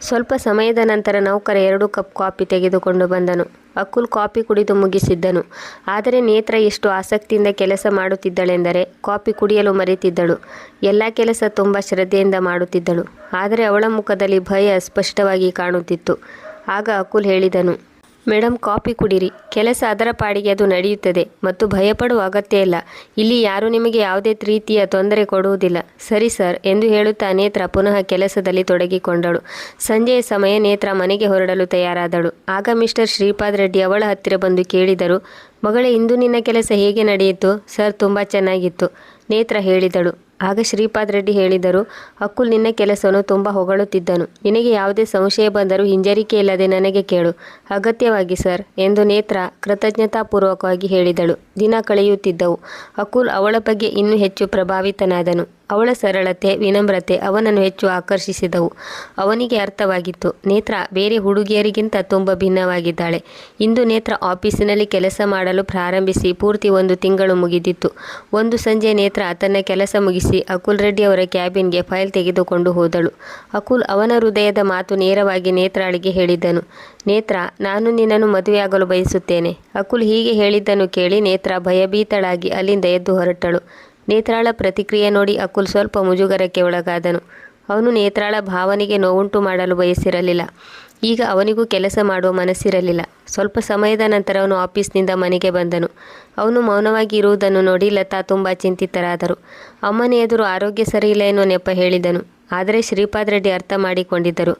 ಸ್ವಲ್ಪ ಸಮಯದ ನಂತರ ನೌಕರ 2 ಕಪ್ ಕಾಫಿ ತೆಗೆದುಕೊಂಡು ಬಂದನು. ಅಕುಲ್ ಕಾಫಿ ಕುಡಿದು ಮುಗಿಸಿದ್ದನು. ಆದರೆ ನೇತ್ರ ಎಷ್ಟು ಆಸಕ್ತಿಯಿಂದ ಕೆಲಸ ಮಾಡುತ್ತಿದ್ದಳೆಂದರೆ ಕಾಫಿ ಕುಡಿಯಲು ಮರೆತಿದ್ದಳು. ಎಲ್ಲ ಕೆಲಸ ತುಂಬ ಶ್ರದ್ಧೆಯಿಂದ ಮಾಡುತ್ತಿದ್ದಳು. ಆದರೆ ಅವಳ ಮುಖದಲ್ಲಿ ಭಯ ಸ್ಪಷ್ಟವಾಗಿ ಕಾಣುತ್ತಿತ್ತು. ಆಗ ಅಕುಲ್ ಹೇಳಿದನು, ಮೇಡಮ್, ಕಾಫಿ ಕುಡಿರಿ. ಕೆಲಸ ಅದರ ಪಾಡಿಗೆ ಅದು ನಡೆಯುತ್ತದೆ ಮತ್ತು ಭಯಪಡುವ ಅಗತ್ಯ ಇಲ್ಲ. ಇಲ್ಲಿ ಯಾರೂ ನಿಮಗೆ ಯಾವುದೇ ರೀತಿಯ ತೊಂದರೆ ಕೊಡುವುದಿಲ್ಲ. ಸರಿ ಸರ್ ಎಂದು ಹೇಳುತ್ತಾ ನೇತ್ರ ಪುನಃ ಕೆಲಸದಲ್ಲಿ ತೊಡಗಿಕೊಂಡಳು. ಸಂಜೆಯ ಸಮಯ ನೇತ್ರ ಮನೆಗೆ ಹೊರಡಲು ತಯಾರಾದಳು. ಆಗ ಮಿಸ್ಟರ್ ಶ್ರೀಪಾದ್ ರೆಡ್ಡಿ ಅವಳ ಹತ್ತಿರ ಬಂದು ಕೇಳಿದರು, ಮಗಳೇ, ಇಂದು ನಿನ್ನ ಕೆಲಸ ಹೇಗೆ ನಡೆಯಿತು? ಸರ್, ತುಂಬ ಚೆನ್ನಾಗಿತ್ತು ನೇತ್ರ ಹೇಳಿದಳು. ಆಗ ಶ್ರೀಪಾದ್ ರೆಡ್ಡಿ ಹೇಳಿದರು, ಅಕುಲ್ ನಿನ್ನ ಕೆಲಸವನ್ನು ತುಂಬ ಹೊಗಳುತ್ತಿದ್ದನು. ನಿನಗೆ ಯಾವುದೇ ಸಂಶಯ ಬಂದರೂ ಹಿಂಜರಿಕೆ ಇಲ್ಲದೆ ನನಗೆ ಕೇಳು. ಅಗತ್ಯವಾಗಿ ಸರ್ ಎಂದು ನೇತ್ರ ಕೃತಜ್ಞತಾಪೂರ್ವಕವಾಗಿ ಹೇಳಿದಳು. ದಿನ ಕಳೆಯುತ್ತಿದ್ದವು. ಅಕುಲ್ ಅವಳ ಬಗ್ಗೆ ಇನ್ನೂ ಹೆಚ್ಚು ಪ್ರಭಾವಿತನಾದನು. ಅವಳ ಸರಳತೆ, ವಿನಮ್ರತೆ ಅವನನ್ನು ಹೆಚ್ಚು ಆಕರ್ಷಿಸಿದವು. ಅವನಿಗೆ ಅರ್ಥವಾಗಿತ್ತು, ನೇತ್ರ ಬೇರೆ ಹುಡುಗಿಯರಿಗಿಂತ ತುಂಬ ಭಿನ್ನವಾಗಿದ್ದಾಳೆ. ಇಂದು ನೇತ್ರ ಆಫೀಸಿನಲ್ಲಿ ಕೆಲಸ ಮಾಡಲು ಪ್ರಾರಂಭಿಸಿ ಪೂರ್ತಿ 1 ತಿಂಗಳು ಮುಗಿದಿತ್ತು. ಒಂದು ಸಂಜೆ ನೇತ್ರ ತನ್ನ ಕೆಲಸ ಮುಗಿಸಿ ಅಕುಲ್ ರೆಡ್ಡಿ ಅವರ ಕ್ಯಾಬಿನ್ಗೆ ಫೈಲ್ ತೆಗೆದುಕೊಂಡು ಹೋದಳು. ಅಕುಲ್ ಅವನ ಹೃದಯದ ಮಾತು ನೇರವಾಗಿ ನೇತ್ರಾಳಿಗೆ ಹೇಳಿದ್ದನು. ನೇತ್ರ, ನಾನು ನಿನ್ನನ್ನು ಮದುವೆಯಾಗಲು ಬಯಸುತ್ತೇನೆ. ಅಕುಲ್ ಹೀಗೆ ಹೇಳಿದ್ದನ್ನು ಕೇಳಿ ನೇತ್ರ ಭಯಭೀತಳಾಗಿ ಅಲ್ಲಿಂದ ಎದ್ದು ಹೊರಟಳು. ನೇತ್ರಾಳ ಪ್ರತಿಕ್ರಿಯೆ ನೋಡಿ ಅಕುಲ್ ಸ್ವಲ್ಪ ಮುಜುಗರಕ್ಕೆ ಒಳಗಾದನು. ಅವನು ನೇತ್ರಾಳ ಭಾವನೆಗೆ ನೋವುಂಟು ಮಾಡಲು ಬಯಸಿರಲಿಲ್ಲ. ಈಗ ಅವನಿಗೂ ಕೆಲಸ ಮಾಡುವ ಮನಸ್ಸಿರಲಿಲ್ಲ. ಸ್ವಲ್ಪ ಸಮಯದ ನಂತರ ಅವನು ಆಫೀಸ್ನಿಂದ ಮನೆಗೆ ಬಂದನು. ಅವನು ಮೌನವಾಗಿ ಇರುವುದನ್ನು ನೋಡಿ ಲತಾ ತುಂಬ ಚಿಂತಿತರಾದರು. ಅಮ್ಮನ ಎದುರು ಆರೋಗ್ಯ ಸರಿಯಿಲ್ಲ ಎನ್ನುವ ನೆಪ ಹೇಳಿದನು. ಆದರೆ ಶ್ರೀಪಾದ್ ರೆಡ್ಡಿ ಅರ್ಥ ಮಾಡಿಕೊಂಡಿದ್ದರು.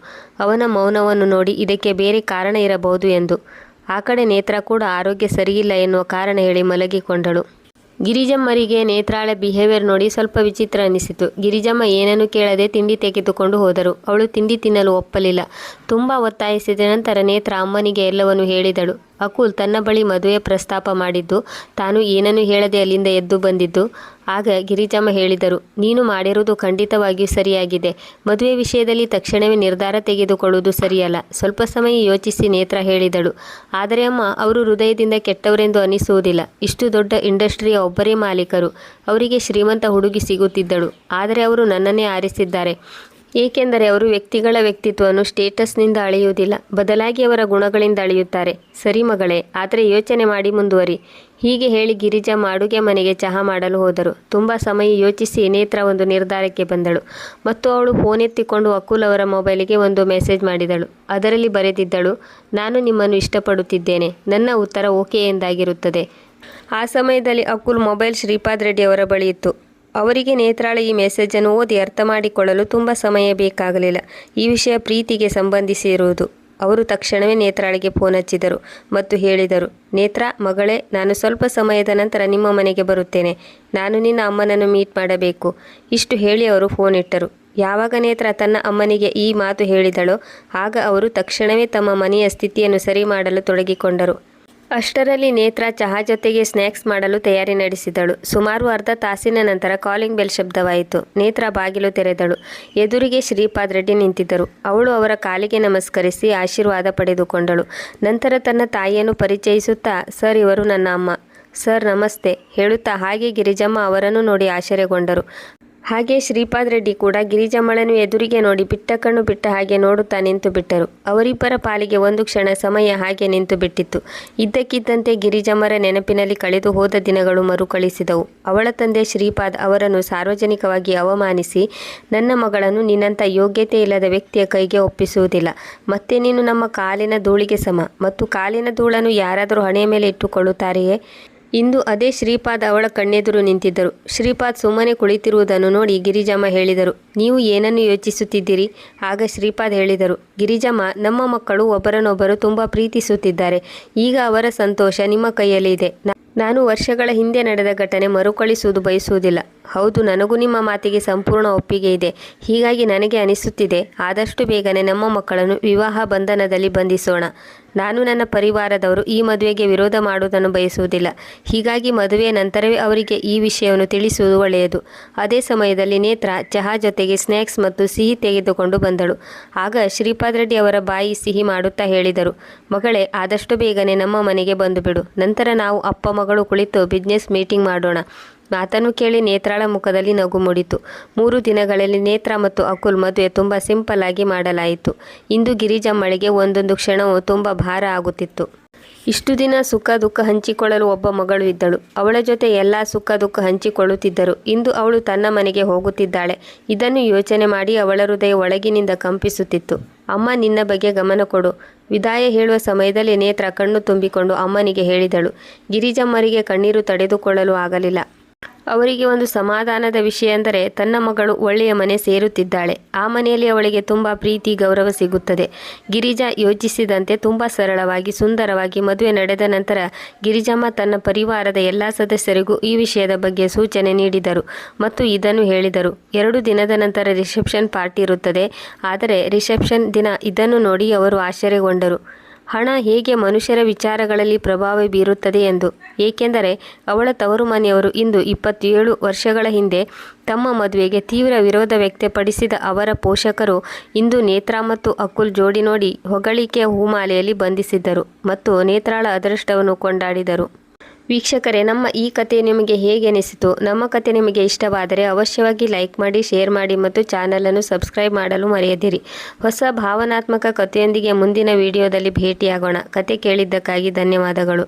ಅವನ ಮೌನವನ್ನು ನೋಡಿ ಇದಕ್ಕೆ ಬೇರೆ ಕಾರಣ ಇರಬಹುದು ಎಂದು. ಆ ಕಡೆ ನೇತ್ರ ಕೂಡ ಆರೋಗ್ಯ ಸರಿಯಿಲ್ಲ ಎನ್ನುವ ಕಾರಣ ಹೇಳಿ ಮಲಗಿಕೊಂಡಳು. ಗಿರಿಜಮ್ಮರಿಗೆ ನೇತ್ರಾಳ ಬಿಹೇವಿಯರ್ ನೋಡಿ ಸ್ವಲ್ಪ ವಿಚಿತ್ರ ಅನಿಸಿತು. ಗಿರಿಜಮ್ಮ ಏನನ್ನು ಕೇಳದೆ ತಿಂಡಿ ತೆಗೆದುಕೊಂಡು ಹೋದರು. ಅವಳು ತಿಂಡಿ ತಿನ್ನಲು ಒಪ್ಪಲಿಲ್ಲ. ತುಂಬ ಒತ್ತಾಯಿಸಿದ ನಂತರ ನೇತ್ರ ಅಮ್ಮನಿಗೆ ಎಲ್ಲವನ್ನು ಹೇಳಿದಳು. ಅಕುಲ್ ತನ್ನ ಬಳಿ ಮದುವೆ ಪ್ರಸ್ತಾಪ ಮಾಡಿದ್ದು ತಾನು ಏನನ್ನೂ ಹೇಳದೆ ಅಲ್ಲಿಂದ ಎದ್ದು ಬಂದಿದ್ದು. ಆಗ ಗಿರಿಜಮ್ಮ ಹೇಳಿದರು, ನೀನು ಮಾಡಿರುವುದು ಖಂಡಿತವಾಗಿಯೂ ಸರಿಯಾಗಿದೆ. ಮದುವೆ ವಿಷಯದಲ್ಲಿ ತಕ್ಷಣವೇ ನಿರ್ಧಾರ ತೆಗೆದುಕೊಳ್ಳುವುದು ಸರಿಯಲ್ಲ. ಸ್ವಲ್ಪ ಸಮಯ ಯೋಚಿಸಿ ನೇತ್ರ ಹೇಳಿದಳು. ಆದರೆ ಅಮ್ಮ, ಅವರು ಹೃದಯದಿಂದ ಕೆಟ್ಟವರೆಂದು ಅನಿಸುವುದಿಲ್ಲ. ಇಷ್ಟು ದೊಡ್ಡ ಇಂಡಸ್ಟ್ರಿಯ ಒಬ್ಬರೇ ಮಾಲೀಕರು. ಅವರಿಗೆ ಶ್ರೀಮಂತ ಹುಡುಗಿ ಸಿಗುತ್ತಿದ್ದಳು. ಆದರೆ ಅವರು ನನ್ನನ್ನೇ ಆರಿಸಿದ್ದಾರೆ. ಏಕೆಂದರೆ ಅವರು ವ್ಯಕ್ತಿಗಳ ವ್ಯಕ್ತಿತ್ವವನ್ನು ಸ್ಟೇಟಸ್ನಿಂದ ಅಳೆಯುವುದಿಲ್ಲ, ಬದಲಾಗಿ ಅವರ ಗುಣಗಳಿಂದ ಅಳೆಯುತ್ತಾರೆ. ಸರಿ ಮಗಳೇ, ಆದರೆ ಯೋಚನೆ ಮಾಡಿ ಮುಂದುವರಿ. ಹೀಗೆ ಹೇಳಿ ಗಿರಿಜಮ್ಮ ಅಡುಗೆ ಮನೆಗೆ ಚಹಾ ಮಾಡಲು ಹೋದರು. ತುಂಬ ಸಮಯ ಯೋಚಿಸಿ ನೇತ್ರ ಒಂದು ನಿರ್ಧಾರಕ್ಕೆ ಬಂದಳು ಮತ್ತು ಅವಳು ಫೋನ್ ಎತ್ತಿಕೊಂಡು ಅಕುಲ್ ಅವರ ಮೊಬೈಲಿಗೆ ಒಂದು ಮೆಸೇಜ್ ಮಾಡಿದಳು. ಅದರಲ್ಲಿ ಬರೆದಿದ್ದಳು, ನಾನು ನಿಮ್ಮನ್ನು ಇಷ್ಟಪಡುತ್ತಿದ್ದೇನೆ. ನನ್ನ ಉತ್ತರ ಓಕೆ ಎಂದಾಗಿರುತ್ತದೆ. ಆ ಸಮಯದಲ್ಲಿ ಅಕುಲ್ ಮೊಬೈಲ್ ಶ್ರೀಪಾದ್ ರೆಡ್ಡಿ ಅವರ ಬಳಿ ಇತ್ತು. ಅವರಿಗೆ ನೇತ್ರಾಳ ಈ ಮೆಸೇಜನ್ನು ಓದಿ ಅರ್ಥ ಮಾಡಿಕೊಳ್ಳಲು ತುಂಬ ಸಮಯ ಬೇಕಾಗಲಿಲ್ಲ. ಈ ವಿಷಯ ಪ್ರೀತಿಗೆ ಸಂಬಂಧಿಸಿರುವುದು. ಅವರು ತಕ್ಷಣವೇ ನೇತ್ರಾಳಿಗೆ ಫೋನ್ ಹಚ್ಚಿದರು ಮತ್ತು ಹೇಳಿದರು, ನೇತ್ರ ಮಗಳೇ, ನಾನು ಸ್ವಲ್ಪ ಸಮಯದ ನಂತರ ನಿಮ್ಮ ಮನೆಗೆ ಬರುತ್ತೇನೆ. ನಾನು ನಿನ್ನ ಅಮ್ಮನನ್ನು ಮೀಟ್ ಮಾಡಬೇಕು. ಇಷ್ಟು ಹೇಳಿ ಅವರು ಫೋನ್ ಇಟ್ಟರು. ಯಾವಾಗ ನೇತ್ರ ತನ್ನ ಅಮ್ಮನಿಗೆ ಈ ಮಾತು ಹೇಳಿದಳೋ ಆಗ ಅವರು ತಕ್ಷಣವೇ ತಮ್ಮ ಮನೆಯ ಸ್ಥಿತಿಯನ್ನು ಸರಿ ಮಾಡಲು ತೊಡಗಿಕೊಂಡರು. ಅಷ್ಟರಲ್ಲಿ ನೇತ್ರ ಚಹಾ ಜೊತೆಗೆ ಸ್ನ್ಯಾಕ್ಸ್ ಮಾಡಲು ತಯಾರಿ ನಡೆಸಿದಳು. ಸುಮಾರು ಅರ್ಧ ತಾಸಿನ ನಂತರ ಕಾಲಿಂಗ್ ಬೆಲ್ ಶಬ್ದವಾಯಿತು. ನೇತ್ರ ಬಾಗಿಲು ತೆರೆದಳು. ಎದುರಿಗೆ ಶ್ರೀಪಾದ್ ರೆಡ್ಡಿ ನಿಂತಿದ್ದರು. ಅವಳು ಅವರ ಕಾಲಿಗೆ ನಮಸ್ಕರಿಸಿ ಆಶೀರ್ವಾದ ಪಡೆದುಕೊಂಡಳು. ನಂತರ ತನ್ನ ತಾಯಿಯನ್ನು ಪರಿಚಯಿಸುತ್ತಾ, ಸರ್, ಇವರು ನನ್ನ ಅಮ್ಮ. ಸರ್ ನಮಸ್ತೆ ಹೇಳುತ್ತಾ ಹಾಗೆ ಗಿರಿಜಮ್ಮ ಅವರನ್ನು ನೋಡಿ ಆಶ್ಚರ್ಯಗೊಂಡರು. ಹಾಗೆ ಶ್ರೀಪಾದ್ ರೆಡ್ಡಿ ಕೂಡ ಗಿರಿಜಮ್ಮಳನ್ನು ಎದುರಿಗೆ ನೋಡಿ ಬಿಟ್ಟ ಕಣ್ಣು ಬಿಟ್ಟ ಹಾಗೆ ನೋಡುತ್ತಾ ನಿಂತು ಬಿಟ್ಟರು. ಅವರಿಬ್ಬರ ಪಾಲಿಗೆ ಒಂದು ಕ್ಷಣ ಸಮಯ ಹಾಗೆ ನಿಂತು ಬಿಟ್ಟಿತ್ತು. ಇದ್ದಕ್ಕಿದ್ದಂತೆ ಗಿರಿಜಮ್ಮರ ನೆನಪಿನಲ್ಲಿ ಕಳೆದು ಹೋದ ದಿನಗಳು ಮರುಕಳಿಸಿದವು. ಅವಳ ತಂದೆ ಶ್ರೀಪಾದ್ ಅವರನ್ನು ಸಾರ್ವಜನಿಕವಾಗಿ ಅವಮಾನಿಸಿ, ನನ್ನ ಮಗಳನ್ನು ನಿನ್ನಂಥ ಯೋಗ್ಯತೆ ಇಲ್ಲದ ವ್ಯಕ್ತಿಯ ಕೈಗೆ ಒಪ್ಪಿಸುವುದಿಲ್ಲ. ಮತ್ತೆ ನೀನು ನಮ್ಮ ಕಾಲಿನ ಧೂಳಿಗೆ ಸಮ ಮತ್ತು ಕಾಲಿನ ಧೂಳನ್ನು ಯಾರಾದರೂ ಹಣೆಯ ಮೇಲೆ ಇಟ್ಟುಕೊಳ್ಳುತ್ತಾರೆಯೇ? ಇಂದು ಅದೇ ಶ್ರೀಪಾದ್ ಅವಳ ಕಣ್ಣೆದುರು ನಿಂತಿದ್ದರು. ಶ್ರೀಪಾದ್ ಸುಮ್ಮನೆ ಕುಳಿತಿರುವುದನ್ನು ನೋಡಿ ಗಿರಿಜಮ್ಮ ಹೇಳಿದರು, ನೀವು ಏನನ್ನು ಯೋಚಿಸುತ್ತಿದ್ದೀರಿ? ಆಗ ಶ್ರೀಪಾದ್ ಹೇಳಿದರು, ಗಿರಿಜಮ್ಮ, ನಮ್ಮ ಮಕ್ಕಳು ಒಬ್ಬರನ್ನೊಬ್ಬರು ತುಂಬ ಪ್ರೀತಿಸುತ್ತಿದ್ದಾರೆ. ಈಗ ಅವರ ಸಂತೋಷ ನಿಮ್ಮ ಕೈಯಲ್ಲಿ ಇದೆ. ನಾನು ವರ್ಷಗಳ ಹಿಂದೆ ನಡೆದ ಘಟನೆ ಮರುಕಳಿಸುವುದು ಬಯಸುವುದಿಲ್ಲ. ಹೌದು, ನನಗೂ ನಿಮ್ಮ ಮಾತಿಗೆ ಸಂಪೂರ್ಣ ಒಪ್ಪಿಗೆ ಇದೆ. ಹೀಗಾಗಿ ನನಗೆ ಅನಿಸುತ್ತಿದೆ, ಆದಷ್ಟು ಬೇಗನೆ ನಮ್ಮ ಮಕ್ಕಳನ್ನು ವಿವಾಹ ಬಂಧನದಲ್ಲಿ ಬಂಧಿಸೋಣ. ನಾನು ನನ್ನ ಪರಿವಾರದವರು ಈ ಮದುವೆಗೆ ವಿರೋಧ ಮಾಡುವುದನ್ನು ಬಯಸುವುದಿಲ್ಲ. ಹೀಗಾಗಿ ಮದುವೆಯ ನಂತರವೇ ಅವರಿಗೆ ಈ ವಿಷಯವನ್ನು ತಿಳಿಸುವುದು ಒಳ್ಳೆಯದು. ಅದೇ ಸಮಯದಲ್ಲಿ ನೇತ್ರ ಚಹಾ ಜೊತೆಗೆ ಸ್ನ್ಯಾಕ್ಸ್ ಮತ್ತು ಸಿಹಿ ತೆಗೆದುಕೊಂಡು ಬಂದಳು. ಆಗ ಶ್ರೀಪಾದ್ ರೆಡ್ಡಿ ಅವರ ಬಾಯಿ ಸಿಹಿ ಮಾಡುತ್ತಾ ಹೇಳಿದರು, ಮಗಳೇ, ಆದಷ್ಟು ಬೇಗನೆ ನಮ್ಮ ಮನೆಗೆ ಬಂದು ಬಿಡು. ನಂತರ ನಾವು ಅಪ್ಪ ಮಗಳು ಕುಳಿತು ಬಿಸ್ನೆಸ್ ಮೀಟಿಂಗ್ ಮಾಡೋಣ. ಮಾತನ್ನು ಕೇಳಿ ನೇತ್ರಾಳ ಮುಖದಲ್ಲಿ ನಗು ಮೂಡಿತು. 3 ದಿನಗಳಲ್ಲಿ ನೇತ್ರ ಮತ್ತು ಅಕುಲ್ ಮದುವೆ ತುಂಬ ಸಿಂಪಲ್ ಆಗಿ ಮಾಡಲಾಯಿತು. ಇಂದು ಗಿರಿಜಮ್ಮಳಿಗೆ ಒಂದೊಂದು ಕ್ಷಣವೂ ತುಂಬ ಭಾರ ಆಗುತ್ತಿತ್ತು. ಇಷ್ಟು ದಿನ ಸುಖ ದುಃಖ ಹಂಚಿಕೊಳ್ಳಲು ಒಬ್ಬ ಮಗಳು ಇದ್ದಳು. ಅವಳ ಜೊತೆ ಎಲ್ಲ ಸುಖ ದುಃಖ ಹಂಚಿಕೊಳ್ಳುತ್ತಿದ್ದರು. ಇಂದು ಅವಳು ತನ್ನ ಮನೆಗೆ ಹೋಗುತ್ತಿದ್ದಾಳೆ. ಇದನ್ನು ಯೋಚನೆ ಮಾಡಿ ಅವಳ ಹೃದಯ ಒಳಗಿನಿಂದ ಕಂಪಿಸುತ್ತಿತ್ತು. ಅಮ್ಮ, ನಿನ್ನ ಬಗ್ಗೆ ಗಮನ ಕೊಡು. ವಿದಾಯ ಹೇಳುವ ಸಮಯದಲ್ಲಿ ನೇತ್ರ ಕಣ್ಣು ತುಂಬಿಕೊಂಡು ಅಮ್ಮನಿಗೆ ಹೇಳಿದಳು. ಗಿರಿಜಮ್ಮರಿಗೆ ಕಣ್ಣೀರು ತಡೆದುಕೊಳ್ಳಲು ಆಗಲಿಲ್ಲ. ಅವರಿಗೆ ಒಂದು ಸಮಾಧಾನದ ವಿಷಯ ಎಂದರೆ ತನ್ನ ಮಗಳು ಒಳ್ಳೆಯ ಮನೆ ಸೇರುತ್ತಿದ್ದಾಳೆ. ಆ ಮನೆಯಲ್ಲಿ ಅವಳಿಗೆ ತುಂಬ ಪ್ರೀತಿ ಗೌರವ ಸಿಗುತ್ತದೆ. ಗಿರಿಜಾ ಯೋಚಿಸಿದಂತೆ ತುಂಬ ಸರಳವಾಗಿ ಸುಂದರವಾಗಿ ಮದುವೆ ನಡೆದ ನಂತರ ಗಿರಿಜಮ್ಮ ತನ್ನ ಪರಿವಾರದ ಎಲ್ಲ ಸದಸ್ಯರಿಗೂ ಈ ವಿಷಯದ ಬಗ್ಗೆ ಸೂಚನೆ ನೀಡಿದರು ಮತ್ತು ಇದನ್ನು ಹೇಳಿದರು. 2 ದಿನದ ನಂತರ ರಿಸೆಪ್ಷನ್ ಪಾರ್ಟಿ ಇರುತ್ತದೆ. ಆದರೆ ರಿಸೆಪ್ಷನ್ ದಿನ ಇದನ್ನು ನೋಡಿ ಅವರು ಆಶ್ಚರ್ಯಗೊಂಡರು. ಹಣ ಹೇಗೆ ಮನುಷ್ಯರ ವಿಚಾರಗಳಲ್ಲಿ ಪ್ರಭಾವ ಬೀರುತ್ತದೆ ಎಂದು. ಏಕೆಂದರೆ ಅವಳ ತವರು ಮನೆಯವರು ಇಂದು 27 ವರ್ಷಗಳ ಹಿಂದೆ ತಮ್ಮ ಮದುವೆಗೆ ತೀವ್ರ ವಿರೋಧ ವ್ಯಕ್ತಪಡಿಸಿದ ಅವರ ಪೋಷಕರು ಇಂದು ನೇತ್ರ ಮತ್ತು ಅಕುಲ್ ಜೋಡಿ ನೋಡಿ ಹೊಗಳಿಕೆಯ ಹೂಮಾಲೆಯಲ್ಲಿ ಬಂಧಿಸಿದ್ದರು ಮತ್ತು ನೇತ್ರಾಳ ಅದೃಷ್ಟವನ್ನು ಕೊಂಡಾಡಿದರು. ವೀಕ್ಷಕರೇ, ನಮ್ಮ ಈ ಕತೆ ನಿಮಗೆ ಹೇಗೆ ಅನಿಸಿತು? ನಮ್ಮ ಕತೆ ನಿಮಗೆ ಇಷ್ಟವಾದರೆ ಅವಶ್ಯವಾಗಿ ಲೈಕ್ ಮಾಡಿ, ಶೇರ್ ಮಾಡಿ ಮತ್ತು ಚಾನಲನ್ನು ಸಬ್ಸ್ಕ್ರೈಬ್ ಮಾಡಲು ಮರೆಯದಿರಿ. ಹೊಸ ಭಾವನಾತ್ಮಕ ಕಥೆಯೊಂದಿಗೆ ಮುಂದಿನ ವಿಡಿಯೋದಲ್ಲಿ ಭೇಟಿಯಾಗೋಣ. ಕತೆ ಕೇಳಿದ್ದಕ್ಕಾಗಿ ಧನ್ಯವಾದಗಳು.